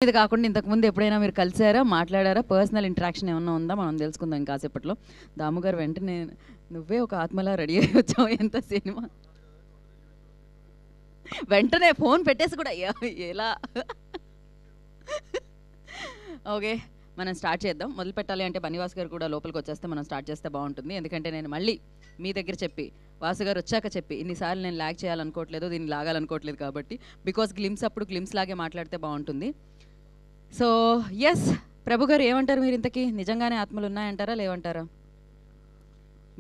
ఇది కాకుండా ఇంతకుముందు ఎప్పుడైనా మీరు కలిసారా, మాట్లాడారా, పర్సనల్ ఇంటరాక్షన్ ఏమన్నా ఉందా మనం తెలుసుకుందాం ఇంకాసేపట్లో. దాము గారు వెంటనే నువ్వే ఒక ఆత్మలా రెడీ అయ్యి వచ్చావు, ఎంత సినిమా వెంటనే ఫోన్ పెట్టేసి కూడా ఎలా ఓకే మనం స్టార్ట్ చేద్దాం. మొదలు పెట్టాలి అంటే బనివాస్ గారు కూడా లోపలికి వచ్చేస్తే మనం స్టార్ట్ చేస్తే బాగుంటుంది. ఎందుకంటే నేను మళ్ళీ మీ దగ్గర చెప్పి వాసు గారు వచ్చాక చెప్పి ఇన్నిసార్లు నేను లాగ్ చేయాలనుకోవట్లేదు, దీన్ని లాగాలనుకోవట్లేదు కాబట్టి బికాస్ గ్లిమ్స్ అప్పుడు గ్లిమ్స్ లాగే మాట్లాడితే బాగుంటుంది. సో ఎస్ ప్రభు గారు ఏమంటారు మీరు? ఇంతకీ నిజంగానే ఆత్మలు ఉన్నాయంటారా లేవంటారా?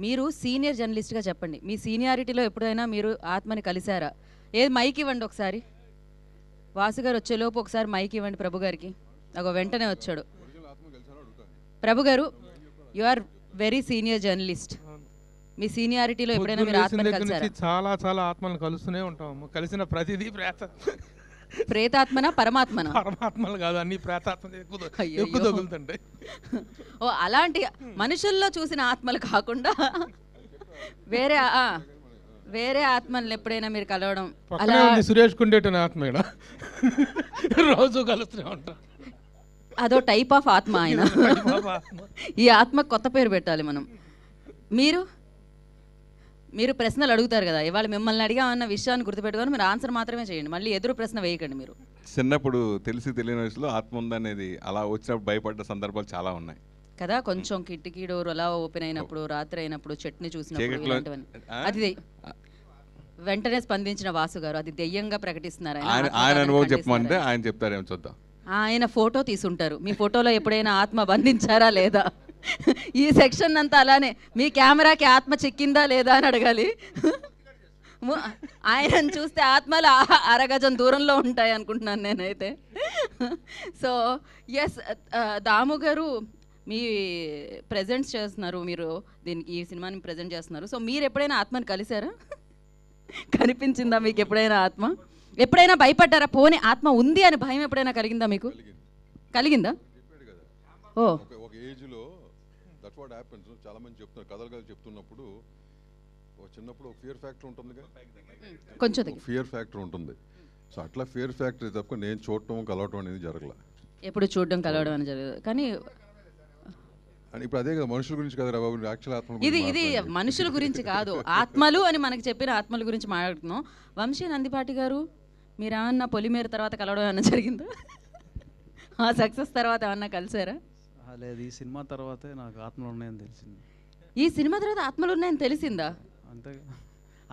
మీరు సీనియర్ జర్నలిస్ట్గా చెప్పండి, మీ సీనియారిటీలో ఎప్పుడైనా మీరు ఆత్మని కలిశారా? ఏది మైక్ ఇవ్వండి ఒకసారి. వాసు గారు వచ్చేలోపు ఒకసారి మైక్ ఇవ్వండి ప్రభు గారికి. ఒక వెంటనే వచ్చాడు ప్రభు గారు. You are very senior journalist, మీ సీనియారిటీలో ఎప్పుడైనా మీరు ఆత్మని కలిసారా? చాలా చాలా ఆత్మలను కలుస్తూనే ఉంటాము. కలిసిన ప్రతిదీ ప్రేతాత్మనా పరమాత్మనా? పరమాత్మలు కాదు, అన్ని ప్రేతాత్మ ఎక్కువ తగులుతుంటాయి. ఓ అలాంటి మనుషుల్లో చూసిన ఆత్మలు కాకుండా వేరే వేరే ఆత్మలను ఎప్పుడైనా మీరు కలవడం? అలా సురేష్ కుండేటని ఆత్మ రోజు కలుస్తూనే ఉంటాం. అదో టైప్ ఆఫ్ ఆత్మ ఆయన. ఈ ఆత్మ కొత్త పేరు పెట్టాలి మనం. మీరు ప్రశ్నలు అడుగుతారు కదా, ఇవాళ మిమ్మల్ని అడిగామన్న విషయాన్ని గుర్తుపెట్టుకొని మీరు ఆన్సర్ మాత్రమే చేయండి, మళ్ళీ ఎదురు ప్రశ్న వేయకండి. మీరు చిన్నప్పుడు తెలిసి తెలియని వయసులో ఆత్మ ఉందనేది అలా వచ్చినప్పుడు భయపడ్డ సందర్భాలు చాలా ఉన్నాయి కదా. కొంచెం కిటికీ డోర్ అలా ఓపెన్ అయినప్పుడు, రాత్రి అయినప్పుడు, చట్నీ చూసినప్పుడు, అది వెంటనే స్పందించిన వాసు గారు అది దెయ్యంగా ప్రకటిస్తున్నారు. ఆయన అనుభవం చెప్పమంటే ఆయన చెప్తారేమో చూద్దాం. ఆయన ఫోటో తీసుంటారు, మీ ఫోటోలో ఎప్పుడైనా ఆత్మ బంధించారా లేదా? ఈ సెక్షన్ అంతా అలానే మీ కెమెరాకి ఆత్మ చిక్కిందా లేదా అని అడగాలి. ఆయనను చూస్తే ఆత్మలు అరగజం దూరంలో ఉంటాయి అనుకుంటున్నాను నేనైతే. సో ఎస్ దాము గారు మీ ప్రజెంట్స్ చేస్తున్నారు, మీరు దీనికి ఈ సినిమాని ప్రజెంట్ చేస్తున్నారు. సో మీరు ఎప్పుడైనా ఆత్మని కలిసారా? కనిపించిందా మీకు ఎప్పుడైనా ఆత్మ? ఎప్పుడైనా భయపడ్డారా? పోనీ ఆత్మ ఉంది అని భయం ఎప్పుడైనా కలిగిందా మీకు? కలిగిందా? ఓ ఒక ఏజ్లో దట్స్ వాట్ హ్యాపెన్స్. చాలా మంది చెప్తున్నారు, కథలు చెప్తున్నప్పుడు చిన్నప్పుడు ఒక ఫియర్ ఫ్యాక్టర్ ఉంటుంది, కొంచెం ఫియర్ ఫ్యాక్టర్ ఉంటుంది. సో అట్లా ఫియర్ ఫ్యాక్టర్ తప్ప నేను చూడటం కలవటం అనేది జరగల. ఎప్పుడు చూడడం కలవడం అని జరగదు. కానీ ఇప్పుడు అదే కదా, మనుషుల గురించి కదా బాబు, యాక్చువల్ ఆత్మ ఇది మనుషుల గురించి కాదు, ఆత్మలు అని మనకి చెప్పిన ఆత్మల గురించి మాట్లాడుతున్నాం. వంశీ నందిపాటి గారు, మీరు ఏమన్నా పొలిమేర తర్వాత కలవడం ఏమన్నా జరిగిందా? ఆ సక్సెస్ తర్వాత ఏమన్నా కలిసారా? లేదు, ఈ సినిమా తర్వాతే నాకు ఆత్మలు ఉన్నాయని తెలిసింది. ఈ సినిమా తర్వాత ఆత్మలు ఉన్నాయని తెలిసిందా? అంతే.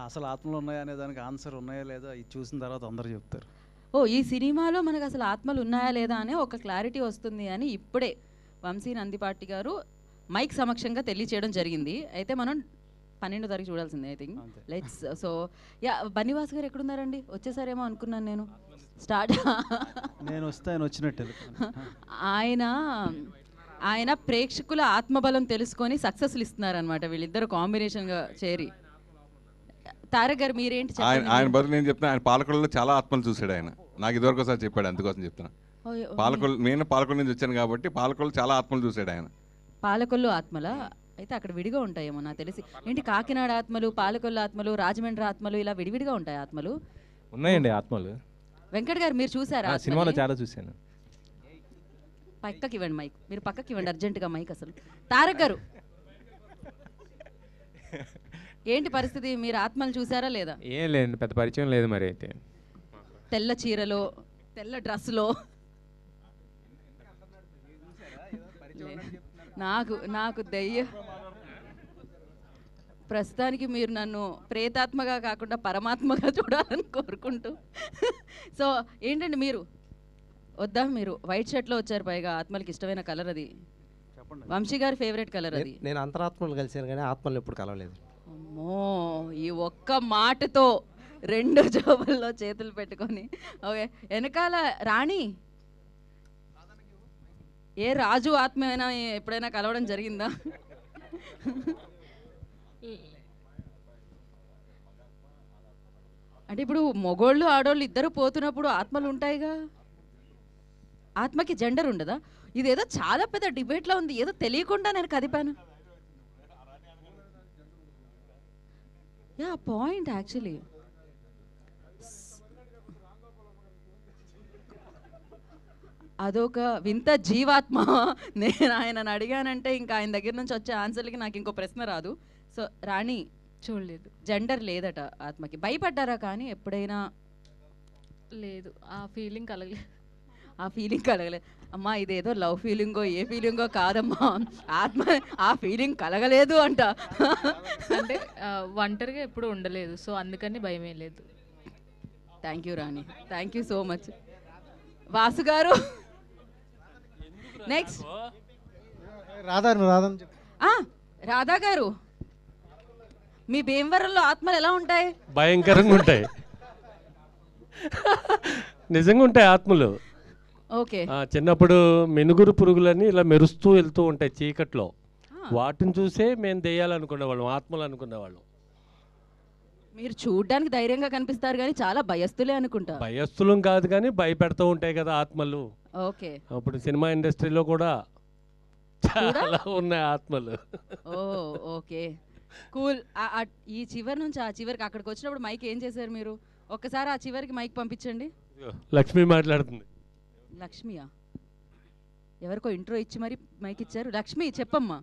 అసలు ఆత్మలు ఉన్నాయనే దానికి ఆన్సర్ ఉన్నాయా లేదా ఇది చూసిన తర్వాత అందరూ చెప్తారు. ఓ ఈ సినిమాలో మనకు అసలు ఆత్మలు ఉన్నాయా లేదా అనే ఒక క్లారిటీ వస్తుంది అని ఇప్పుడే వంశీ నందిపాటి గారు మైక్ సమక్షంగా తెలియచేయడం జరిగింది. అయితే మనం 12 తారీఖు చూడాల్సిందే I think. Let's so yeah Bunny Vas గారు ఎక్కడున్నారండి? వచ్చేసారేమో అనుకున్నాను నేను. స్టార్ట్ నేను వస్తే ఆయన వచ్చినట్టు. ఆయన ప్రేక్షకుల ఆత్మబలం తెలుసుకొని సక్సెస్లు ఇస్తున్నారనమాట వీళ్ళిద్దరు కాంబినేషన్గా చేరి. తారక్ గారు మీరేంటి? ఆయన బదులు నేను చెప్తాను, ఆయన పాలకొల్లో చాలా ఆత్మలు చూశాడు ఆయన. నాకు ఇదివరకు ఒకసారి చెప్పాడు, అందుకోసం చెప్తున్నా. నేను పాలకొల్లు నుంచి వచ్చాను కాబట్టి పాలకొల్లు చాలా ఆత్మలు చూశాడు ఆయన. పాలకొల్లు ఆత్మల అయితే అక్కడ విడిగా ఉంటాయేమో నాకు తెలిసి. ఏంటి కాకినాడ ఆత్మలు, పాలకొల్లు ఆత్మలు, రాజమండ్రి ఆత్మలు ఇలా విడివిడిగా ఉంటాయి ఆత్మలు? ఉన్నాయండి ఆత్మలు. వెంకట్ గారు మీరు చూసారా? సినిమాలో చాలా చూశాను. పక్కకి ఇవ్వండి మైక్, మీరు పక్కకి ఇవ్వండి అర్జెంటుగా మైక్. అసలు తారక్ గారు ఏంటి పరిస్థితి? మీరు ఆత్మలు చూసారా లేదా? ఏం లేదు, పెద్ద పరిచయం లేదు. మరి అయితే తెల్ల చీరలో, తెల్ల డ్రెస్సులో నాకు ప్రస్తుతానికి మీరు నన్ను ప్రేతాత్మగా కాకుండా పరమాత్మగా చూడాలని కోరుకుంటూ. సో ఏంటండి మీరు వద్దా? మీరు వైట్ షర్ట్లో వచ్చారు, పైగా ఆత్మలకి ఇష్టమైన కలర్ అది. వంశీ గారి ఫేవరెట్ కలర్ అది. నేను అంతరాత్మలు కలిసాను కానీ ఆత్మలు ఎప్పుడు కలవలేదు. అమ్మో, ఈ ఒక్క మాటతో 2 జోబుల్లో చేతులు పెట్టుకొని. ఓకే, వెనకాల రాణి ఏ రాజు ఆత్మ అయినా ఎప్పుడైనా కలవడం జరిగిందా? అంటే ఇప్పుడు మొగోళ్ళు ఆడోళ్ళు ఇద్దరు పోతున్నప్పుడు ఆత్మలు ఉంటాయిగా, ఆత్మకి జెండర్ ఉండదా? ఇదేదో చాలా పెద్ద డిబేట్లో ఉంది, ఏదో తెలియకుండా నేను కదిపాను. Yeah point actually. అదొక వింత జీవాత్మ. నేను ఆయనను అడిగానంటే ఇంకా ఆయన దగ్గర నుంచి వచ్చే ఆన్సర్లకి నాకు ఇంకో ప్రశ్న రాదు. సో రాణి, చూడలేదు. జెండర్ లేదట ఆత్మకి. భయపడ్డారా కానీ ఎప్పుడైనా? లేదు, ఆ ఫీలింగ్ కలగలేదు. ఆ ఫీలింగ్ కలగలేదు. అమ్మా ఇదేదో లవ్ ఫీలింగో ఏ ఫీలింగో కాదమ్మా, ఆత్మ ఆ ఫీలింగ్ కలగలేదు అంట. అంటే ఒంటరిగా ఎప్పుడు ఉండలేదు, సో అందుకని భయమే లేదు. Thank you Rani, thank you so much. Vasu గారు నెక్స్ట్. రాధని చెప్పు. రాధా గారు, మీ భీమవరంలో ఆత్మలు ఎలా ఉంటాయి? భయంకరంగా ఉంటాయి. నిజంగా ఉంటాయి ఆత్మలు. ఓకే. చిన్నప్పుడు మెనుగురు పురుగులని ఇలా మెరుస్తూ వెళ్తూ ఉంటాయి చీకట్లో. వాటిని చూసే మేము దెయ్యాలనుకునేవాళ్ళం, ఆత్మలు అనుకునేవాళ్ళం. మీరు చూడ్డానికి ధైర్యంగా కనిపిస్తారు కానీ చాలా భయస్తులే అనుకుంటా. భయస్థులం కాదు కానీ భయపెడుతూ ఉంటాయి కదా ఆత్మలు. ఓకే. అప్పుడు సినిమా ఇండస్ట్రీలో కూడా చాలా ఉన్నాయి ఆత్మలు. ఓ ఓకే, కూల్. ఈ చివరి నుంచి ఆ చివరికి అక్కడికి వచ్చినప్పుడు మైక్ ఏం చేశారు మీరు? ఒక్కసారి ఆ చివరికి మైక్ పంపించండి. లక్ష్మి మాట్లాడుతుంది. లక్ష్మియా? ఎవరికో ఇంట్రో ఇచ్చి మరి మైక్ ఇచ్చారు. లక్ష్మి చెప్పమ్మా.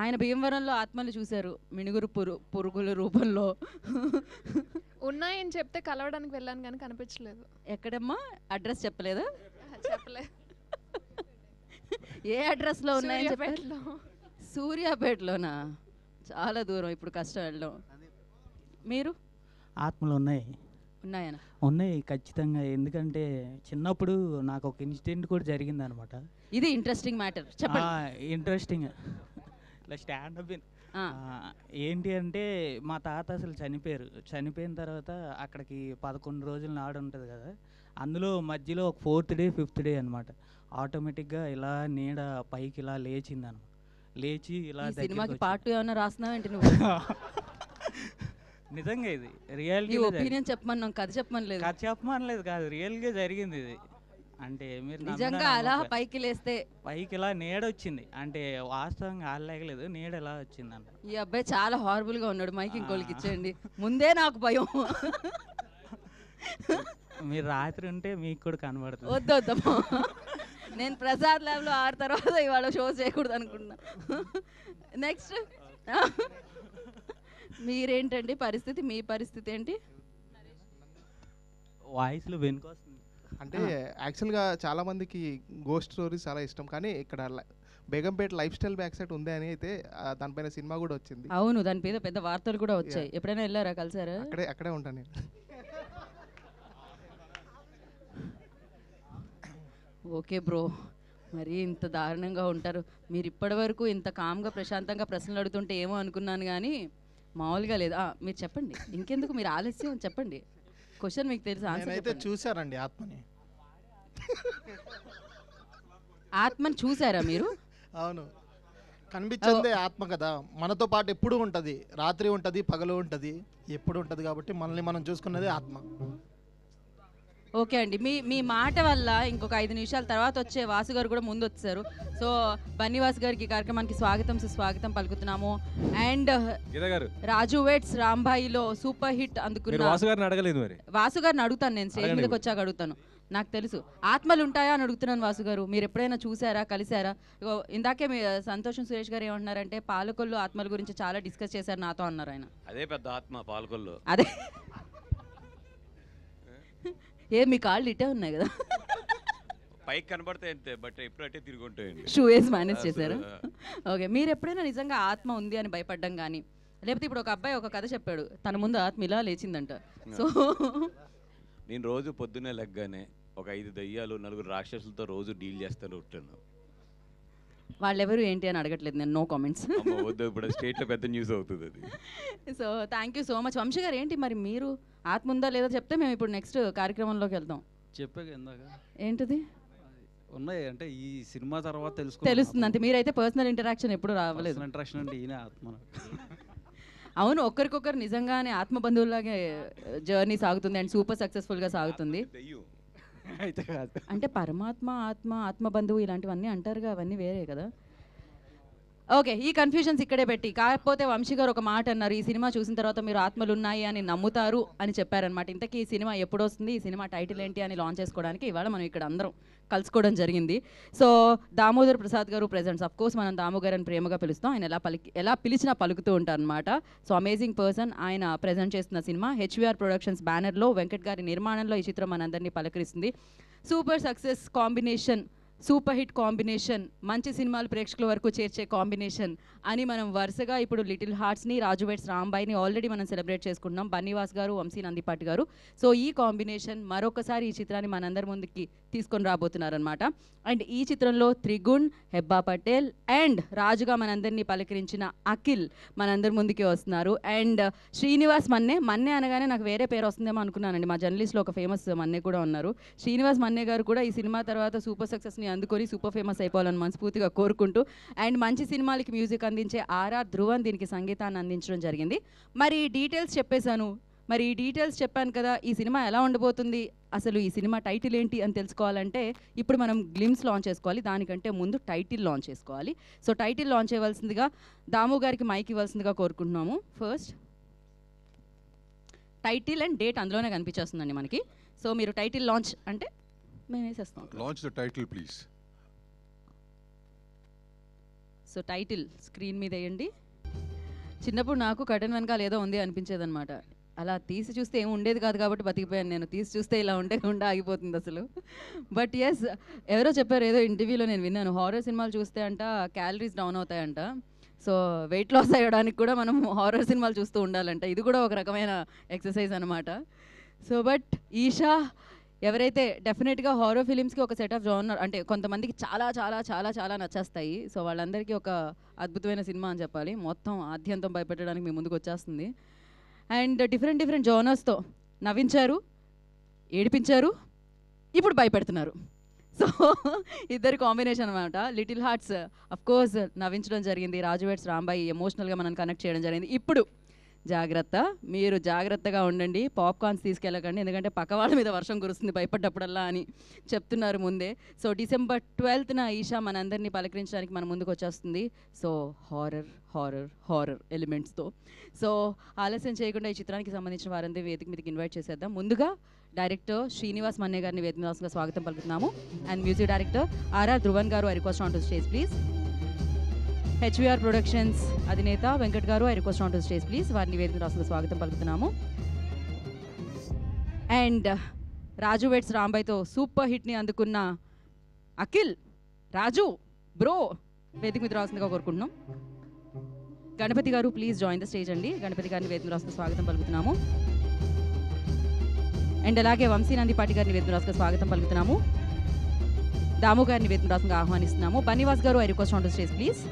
ఆయన భీమవరంలో ఆత్మలు చూశారు మినుగురు పురుగుల రూపంలో. ఉన్నాయని చెప్తే కలవడానికి వెళ్ళాను కానీ కనిపించలేదు. ఎక్కడమ్మా? అడ్రస్ చెప్పలేదా? చెప్పలేదు. ఏ అడ్రస్లో ఉన్నాయని చెప్పారు? సూర్యాపేటలోనా? చాలా దూరం, ఇప్పుడు కష్టం వెళ్ళడం. మీరు? ఆత్మలు ఉన్నాయి. ఉన్నాయనా? ఉన్నాయి ఖచ్చితంగా. ఎందుకంటే చిన్నప్పుడు నాకు ఒక ఇన్సిడెంట్ కూడా జరిగింది అనమాట. ఇది ఇంట్రెస్టింగ్ మ్యాటర్, చెప్పండి. ఇంట్రెస్టింగ్ ఇలా స్టాండప్. ఏంటి అంటే మా తాత అసలు చనిపోయిన తర్వాత అక్కడికి 11 రోజుల నాడు ఉంటుంది కదా, అందులో మధ్యలో ఒక 4th డే 5th డే అనమాట. ఆటోమేటిక్గా ఇలా నీడ పైకి ఇలా లేచింది అనమాట. లేచి ఇలా సినిమాకి పార్ట్ ఏమైనా రాస్తున్నావేంటి నువ్వు? నిజంగా ఇది రియాలిటీ. ఒపీనియన్ చెప్పమన్నాం, కథ చెప్పమనలేదు. కథ చెప్పమనలేదు కాదు, రియల్గా జరిగింది ఇది. అంటే మీరు నిజంగా అలా పైకి లేస్తే పైకి ఇలా నీడ వచ్చింది, అంటే వాస్తవంగా ఆడలేగలేదు, నీడ ఎలా వచ్చింది అంట. ఈ అబ్బాయి చాలా హారబుల్ గా ఉన్నాడు. మైక్ ఇంకోళ్ళకి ఇచ్చేయండి. ముందే నాకు భయం. మీరు రాత్రి ఉంటే మీకు కూడా కనబడుతుంది. వద్దమ్మా, నేను ప్రసాద్ ల్యాబ్ లో 6 తర్వాత ఇవాళ షో చేయకూడదు అనుకున్నా. నెక్స్ట్ మీరేంటండి పరిస్థితి? మీ పరిస్థితి ఏంటి? వాయిస్లో వెనుకొస్తుంది. అంటే యాక్చువల్గా చాలామందికి గోస్ట్ స్టోరీస్ చాలా ఇష్టం, కానీ ఇక్కడ Begumpet life style back side ఉంది అని అయితే దానిపైన సినిమా కూడా వచ్చింది. అవును, దాని మీద పెద్ద వార్తలు కూడా వచ్చాయి. ఎప్పుడైనా వెళ్ళారా, కలిసారా? అక్కడే ఉంటాను నేను. ఓకే బ్రో, మరి ఇంత దారుణంగా ఉంటారు మీరు? ఇప్పటి వరకు ఇంత కామ్గా ప్రశాంతంగా ప్రశ్నలు అడుగుతుంటే ఏమో అనుకున్నాను కానీ మామూలుగా లేదు. మీరు చెప్పండి, ఇంకెందుకు మీరు ఆలస్యం, చెప్పండి. క్వశ్చన్ మీకు తెలుసు, ఆన్సర్ అయితే చూసారండి ఆత్మని. ఆత్మని చూసారా మీరు? అవును, కనిపించిందే ఆత్మ కదా, మనతో పాటు ఎప్పుడు ఉంటుంది. రాత్రి ఉంటుంది, పగలు ఉంటుంది, ఎప్పుడు ఉంటుంది. కాబట్టి మనల్ని మనం చూసుకున్నదే ఆత్మ. ఓకే అండి, మీ మాట వల్ల ఇంకొక 5 నిమిషాల తర్వాత వచ్చే వాసు గారు కూడా ముందు వచ్చారు. సో బన్నీవాసు గారికి ఈ కార్యక్రమానికి స్వాగతం సుస్వాగతం పలుకుతున్నాము. అండ్ రాజు వెట్స్ రాంబాయిలో సూపర్ హిట్ అందుకున్న వాసు గారిని అడగలేదు. మరి వాసు గారిని అడుగుతాను, నేను స్టేజ్ మీదకి వచ్చాక అడుగుతాను. నాకు తెలుసు ఆత్మలు ఉంటాయా అని అడుగుతున్నాను. వాసు గారు, మీరు ఎప్పుడైనా చూసారా, కలిసారా? ఇందాకే మీ సంతోషం సురేష్ గారు ఏమంటున్నారంటే పాలకొల్లు ఆత్మల గురించి చాలా డిస్కస్ చేశారు నాతో అన్నారు ఆయన. అదే పెద్ద ఆత్మ పాలకొల్లు. అదే మీ కాళ్ళు ఇటే ఉన్నాయి కదా, పైకి కనబడతాయి అంతే, బట్ ఎప్పుడైతే తిరిగి ఉంటాయండి. షూ వేసి మేనేజ్ చేశారా? ఓకే, మీరు ఎప్పుడైనా నిజంగా ఆత్మ ఉంది అని భయపడ్డం కానీ, లేకపోతే ఇప్పుడు ఒక అబ్బాయి ఒక కథ చెప్పాడు, తన ముందు ఆత్మ ఇలా లేచిందంట. సో నేను రోజు పొద్దున్నే లెగ్గానే ఒక 5 దయ్యాలు 4 రాక్షసులతో రోజు డీల్ చేస్తాను ఉంటాను. వాళ్ళెవరు ఏంటి అని అడగట్లేదు నేను, నో కామెంట్స్. వద్దు, ఇప్పుడు స్టేట్లో పెద్ద న్యూస్ అవుతుంది అది. So thank you so much. Vamsi garu, ఏంటి మరి మీరు ఆత్మ ఉందా లేదా చెప్తే మేము ఇప్పుడు నెక్స్ట్ కార్యక్రమంలోకి వెళ్దాం. చెప్పాక ఇందాక ఏంటిది ఉన్నాయి అంటే ఈ సినిమా తర్వాత తెలుస్తుంది అంతే. మీరైతే పర్సనల్ ఇంటరాక్షన్ ఎప్పుడు రావలేదు. ఇంటరాక్షన్ అంటే ఈయన ఆత్మ. అవును, ఒకరికొకరు నిజంగానే ఆత్మ బంధువులాగే జర్నీ సాగుతుంది అండ్ సూపర్ సక్సెస్ఫుల్గా సాగుతుంది. అయితే కాదు, అంటే పరమాత్మ ఆత్మ ఆత్మ బంధువు ఇలాంటివన్నీ అంటారుగా, అవన్నీ వేరే కదా. ఓకే, ఈ కన్ఫ్యూజన్స్ ఇక్కడే పెట్టి, కాకపోతే వంశీ గారు ఒక మాట అన్నారు, ఈ సినిమా చూసిన తర్వాత మీరు ఆత్మలు ఉన్నాయి అని నమ్ముతారు అని చెప్పారనమాట. ఇంతకీ ఈ సినిమా ఎప్పుడు వస్తుంది, ఈ సినిమా టైటిల్ ఏంటి అని లాంచ్ చేసుకోవడానికి ఇవాళ మనం ఇక్కడ అందరం కలుసుకోవడం జరిగింది. సో దామోదర్ ప్రసాద్ గారు ప్రెజెంట్స్, అఫ్ కోర్స్ మనం దాము గారు అని ప్రేమగా పిలుస్తాం, ఆయన ఎలా పిలిచినా పలుకుతూ ఉంటారు అనమాట. సో అమేజింగ్ పర్సన్, ఆయన ప్రజెంట్ చేస్తున్న సినిమా హెచ్విఆర్ ప్రొడక్షన్స్ బ్యానర్లో వెంకట్ గారి నిర్మాణంలో ఈ చిత్రం మనందరినీ పలకరిస్తుంది. Super success combination, super hit combination, మంచి సినిమాలు ప్రేక్షకుల వరకు చేర్చే కాంబినేషన్ అని మనం వరుసగా ఇప్పుడు లిటిల్ హార్ట్స్ని, రాజు వెడ్స్ రాంబాయిని ఆల్రెడీ మనం సెలబ్రేట్ చేసుకుంటున్నాం, బన్నీవాస్ గారు, వంశీ నందిపాటి గారు. సో ఈ కాంబినేషన్ మరొకసారి ఈ చిత్రాన్ని మనందరి ముందుకి తీసుకొని రాబోతున్నారనమాట. అండ్ ఈ చిత్రంలో త్రిగుణ్, హెబ్బా పటేల్ అండ్ రాజుగా మనందరినీ పలకరించిన అఖిల్ మనందరి ముందుకి వస్తున్నారు. అండ్ శ్రీనివాస్ మన్నే అనగానే నాకు వేరే పేరు వస్తుందేమో అనుకున్నానండి, మా జర్నలిస్ట్లో ఒక ఫేమస్ మన్నే కూడా ఉన్నారు. శ్రీనివాస్ మన్నే గారు కూడా ఈ సినిమా తర్వాత సూపర్ సక్సెస్ని అందుకొని సూపర్ ఫేమస్ అయిపోవాలని మనస్ఫూర్తిగా కోరుకుంటూ, అండ్ మంచి సినిమాలకి మ్యూజిక్ అందించే ఆర్ఆర్ ధ్రువన్ దీనికి సంగీతాన్ని అందించడం జరిగింది. మరి డీటెయిల్స్ చెప్పాను కదా, ఈ సినిమా ఎలా ఉండబోతుంది, అసలు ఈ సినిమా టైటిల్ ఏంటి అని తెలుసుకోవాలంటే ఇప్పుడు మనం గ్లిమ్స్ లాంచ్ చేసుకోవాలి, దానికంటే ముందు టైటిల్ లాంచ్ చేసుకోవాలి. సో టైటిల్ లాంచ్ చేయవలసిందిగా దాము గారికి మైక్ ఇవ్వాల్సిందిగా కోరుకుంటున్నాము. ఫస్ట్ టైటిల్ అండ్ డేట్ అందులోనే కనిపించేస్తుందండి మనకి. సో మీరు టైటిల్ లాంచ్ అంటే మేము వేసేస్తాం. Launch the title please. So title screen మీద వేయండి. చిన్నప్పుడు నాకు కటన్ వెనకాల ఏదో ఉంది అనిపించేది అనమాట, అలా తీసి చూస్తే ఏమి ఉండేది కాదు కాబట్టి బతికిపోయాను నేను, తీసి చూస్తే ఇలా ఉండకుండా ఆగిపోతుంది అసలు. బట్ ఎస్, ఎవరో చెప్పారు, ఏదో ఇంటర్వ్యూలో నేను విన్నాను, హారర్ సినిమాలు చూస్తే అంట క్యాలరీస్ డౌన్ అవుతాయంట, సో వెయిట్ లాస్ అయ్యడానికి కూడా మనం హారర్ సినిమాలు చూస్తూ ఉండాలంట. ఇది కూడా ఒక రకమైన ఎక్సర్సైజ్ అనమాట. సో బట్ ఈషా ఎవరైతే డెఫినెట్గా హారర్ ఫిలిమ్స్కి ఒక సెట్ ఆఫ్ జోనర్, అంటే కొంతమందికి చాలా చాలా చాలా చాలా నచ్చేస్తాయి, సో వాళ్ళందరికీ ఒక అద్భుతమైన సినిమా అని చెప్పాలి. మొత్తం ఆద్యంతం భయపెట్టడానికి మీ ముందుకు వచ్చేస్తుంది. అండ్ డిఫరెంట్ జోనర్స్తో నవ్వించారు, ఏడిపించారు, ఇప్పుడు భయపెడుతున్నారు. సో ఇద్దరు కాంబినేషన్ అనమాట. లిటిల్ హార్ట్స్ అఫ్ కోర్స్ నవ్వించడం జరిగింది, రాజు వెడ్స్ రాంబాయి ఎమోషనల్గా మనం కనెక్ట్ చేయడం జరిగింది. ఇప్పుడు జాగ్రత్త, మీరు జాగ్రత్తగా ఉండండి, పాప్కార్న్స్ తీసుకెళ్ళకండి, ఎందుకంటే పక్క వాళ్ళ మీద వర్షం కురుస్తుంది భయపడ్డప్పుడల్లా అని చెప్తున్నారు ముందే. సో December 12th ఈషా మనందరినీ పలకరించడానికి మన ముందుకు వచ్చేస్తుంది. So horror ఎలిమెంట్స్తో. సో ఆలస్యం చేయకుండా ఈ చిత్రానికి సంబంధించిన వారందరూ వేదిక మీదకి ఇన్వైట్ చేసేద్దాం. ముందుగా డైరెక్టర్ శ్రీనివాస్ మన్నే గారిని వేదికగా స్వాగతం పలుకుతున్నాము. And music director RR Dhruvan గారు, I request on to stage please. HVR productions అధినేత వెంకట్ గారు, I request on to stage please. వారిని వేదిక రాష్ట్రంలో స్వాగతం పలుకుతున్నాము. అండ్ రాజు వెడ్స్ రాంబాయ్తో సూపర్ హిట్ని అందుకున్న అఖిల్, రాజు బ్రో వేదిక మీద రావాల్సిందిగా కోరుకుంటున్నాం. గణపతి గారు ప్లీజ్ జాయిన్ ద స్టేజ్ అండి. గణపతి గారిని వేదిక రాష్ట్రంలో స్వాగతం పలుకుతున్నాము. అండ్ అలాగే వంశీ నందిపాటి గారిని వేదిక రాష్ట్రంలో స్వాగతం పలుకుతున్నాము. దాము గారిని వేదిక రాష్ట్రంగా ఆహ్వానిస్తున్నాము. బన్నీవాస్ గారు, I request on to stage please.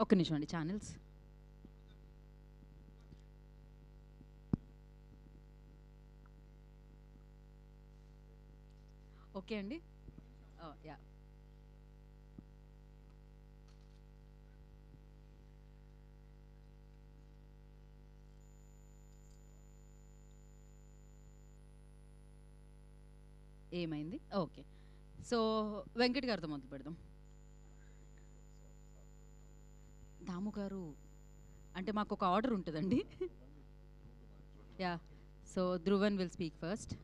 ఒక్క నిమిషం అండి, ఛానల్స్ ఓకే అండి. యా ఏమైంది? ఓకే. సో వెంకట్ గారితో మొదలు పెడదాం. దాము గారు అంటే మాకు ఒక ఆర్డర్ ఉంటుందండి. Yeah so Dhruvan will speak first.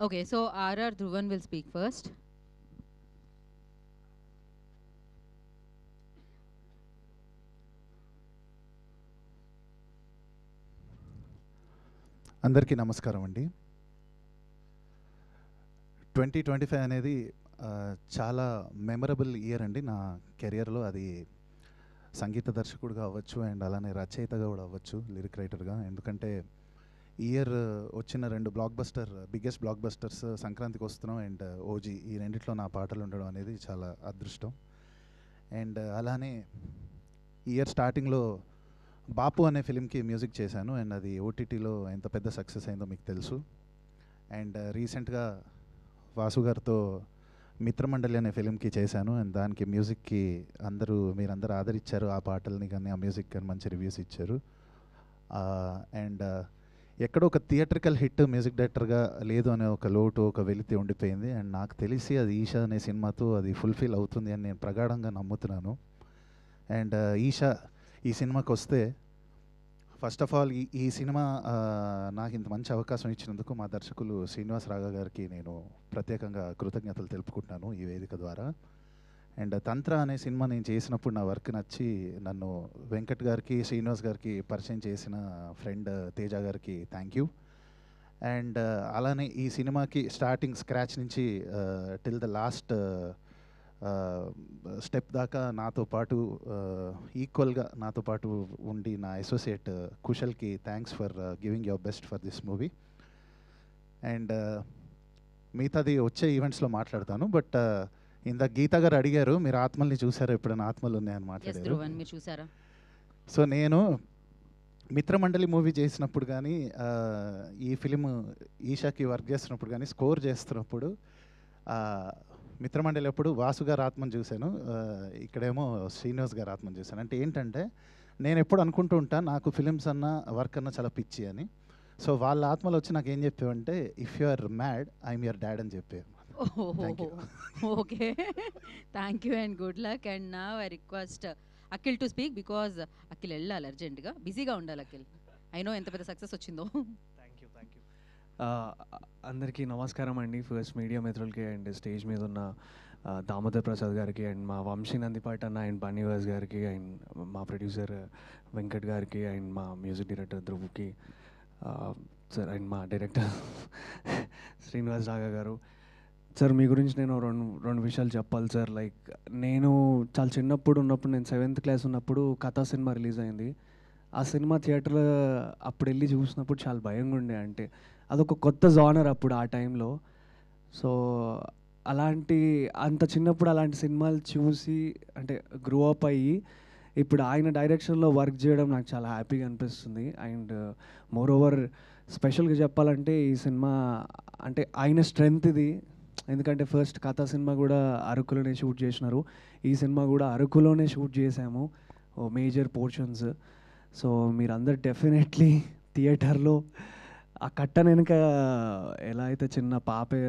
Okay, so RR Dhruvan will speak first. అందరికీ నమస్కారం అండి. 2025 అనేది చాలా మెమరబుల్ ఇయర్ అండి నా కెరియర్లో. అది సంగీత దర్శకుడుగా అవ్వచ్చు అండ్ అలానే రచయితగా కూడా అవ్వచ్చు, లిరిక్ రైటర్గా. ఎందుకంటే ఇయర్ వచ్చిన 2 బిగ్గెస్ట్ బ్లాక్ బస్టర్స్ సంక్రాంతికి వస్తున్నాం అండ్ ఓజీ, ఈ రెండిట్లో నా పాటలు ఉండడం అనేది చాలా అదృష్టం. అండ్ అలానే ఇయర్ స్టార్టింగ్లో బాపు అనే ఫిలింకి మ్యూజిక్ చేశాను అండ్ అది ఓటీటీలో ఎంత పెద్ద సక్సెస్ అయిందో మీకు తెలుసు. అండ్ రీసెంట్గా వాసు గారితో మిత్రమండలి అనే ఫిలింకి చేశాను అండ్ దానికి మ్యూజిక్కి మీరందరూ ఆదరించారు. ఆ పాటల్ని కానీ ఆ మ్యూజిక్ కానీ మంచి రివ్యూస్ ఇచ్చారు. అండ్ ఎక్కడో ఒక థియేట్రికల్ హిట్ మ్యూజిక్ డైరెక్టర్గా లేదు అనే ఒక లోటు, ఒక వెలితి ఉండిపోయింది. అండ్ నాకు తెలిసి అది ఈషా అనే సినిమాతో అది ఫుల్ఫిల్ అవుతుంది అని నేను ప్రగాఢంగా నమ్ముతున్నాను. అండ్ ఈషా ఈ సినిమాకి వస్తే ఫస్ట్ ఆఫ్ ఆల్ ఈ సినిమా నాకు ఇంత మంచి అవకాశం ఇచ్చినందుకు మా దర్శకులు శ్రీనివాస్ రాఘవ గారికి నేను ప్రత్యేకంగా కృతజ్ఞతలు తెలుపుకుంటున్నాను ఈ వేదిక ద్వారా. అండ్ తంత్ర అనే సినిమా నేను చేసినప్పుడు నా వర్క్ నచ్చి నన్ను వెంకట్ గారికి, శ్రీనివాస్ గారికి పరిచయం చేసిన ఫ్రెండ్ తేజ గారికి థ్యాంక్ యూ. అండ్ అలానే ఈ సినిమాకి స్టార్టింగ్ స్క్రాచ్ నుంచి టిల్ ద లాస్ట్ స్టెప్ దాకా నాతో పాటు ఈక్వల్గా నాతో పాటు ఉండి నా అసోసియేట్ కుశల్కి thanks for giving your best for this movie. And మిగతాది వచ్చే ఈవెంట్స్లో మాట్లాడతాను. బట్ ఇందాక గీత గారు అడిగారు, మీరు ఆత్మల్ని చూసారా, ఎప్పుడైనా ఆత్మలు ఉన్నాయని మాట్లాడారు. సో నేను మిత్రమండలి మూవీ చేసినప్పుడు కానీ ఈ ఫిలిం ఈషాకి వర్క్ చేస్తున్నప్పుడు కానీ స్కోర్ చేస్తున్నప్పుడు మిత్రమండలి అప్పుడు వాసు గారు ఆత్మను చూశాను, ఇక్కడేమో శ్రీనివాస్ గారు ఆత్మను చూశాను. అంటే ఏంటంటే నేను ఎప్పుడు అనుకుంటూ ఉంటాను నాకు ఫిలిమ్స్ అన్న వర్క్ అన్న చాలా పిచ్చి అని. సో వాళ్ళ ఆత్మలు వచ్చి నాకు ఏం చెప్పేవంటే if you are mad I'm your dad అని చెప్పారు. Okay, thank you and good luck. And నా I request Akhil to speak because Akhil వెళ్ళాలి అర్జెంట్గా, బిజీగా ఉండాలి అఖిల్. ఐ నో ఎంత పెద్ద సక్సెస్ వచ్చిందో. Thank you. అందరికీ నమస్కారం అండి. ఫస్ట్ మీడియా మిత్రులకి అండ్ స్టేజ్ మీద ఉన్న దామోదర్ ప్రసాద్ గారికి అండ్ మా వంశీ నందిపాట అన్న అండ్ బన్నీవాస్ గారికి అండ్ మా ప్రొడ్యూసర్ వెంకట్ గారికి అండ్ మా మ్యూజిక్ డైరెక్టర్ ధ్రువ్కి సార్ అండ్ మా డైరెక్టర్ శ్రీనివాస్ రాఘవ గారు. సార్ మీ గురించి నేను రెండు విషయాలు చెప్పాలి సార్. లైక్ నేను చాలా చిన్నప్పుడు ఉన్నప్పుడు, నేను 7th క్లాస్ ఉన్నప్పుడు కథా సినిమా రిలీజ్ అయింది. ఆ సినిమా థియేటర్లో అప్పుడు వెళ్ళి చూసినప్పుడు చాలా భయంగా ఉండే. అంటే అదొక కొత్త జానర్ అప్పుడు ఆ టైంలో. సో అంత చిన్నప్పుడు అలాంటి సినిమాలు చూసి అంటే గ్రో అప్ అయ్యి ఇప్పుడు ఆయన డైరెక్షన్లో వర్క్ చేయడం నాకు చాలా హ్యాపీగా అనిపిస్తుంది. అండ్ మోర్ ఓవర్ స్పెషల్గా చెప్పాలంటే ఈ సినిమా అంటే ఆయన స్ట్రెంగ్త్ ఇది. ఎందుకంటే ఫస్ట్ కథా సినిమా కూడా అరకులోనే షూట్ చేసినారు, ఈ సినిమా కూడా అరకులోనే షూట్ చేసాము మేజర్ పోర్షన్స్. సో మీరందరు డెఫినెట్లీ థియేటర్లో ఆ కట్టన్ వెనుక ఎలా అయితే చిన్న పాపే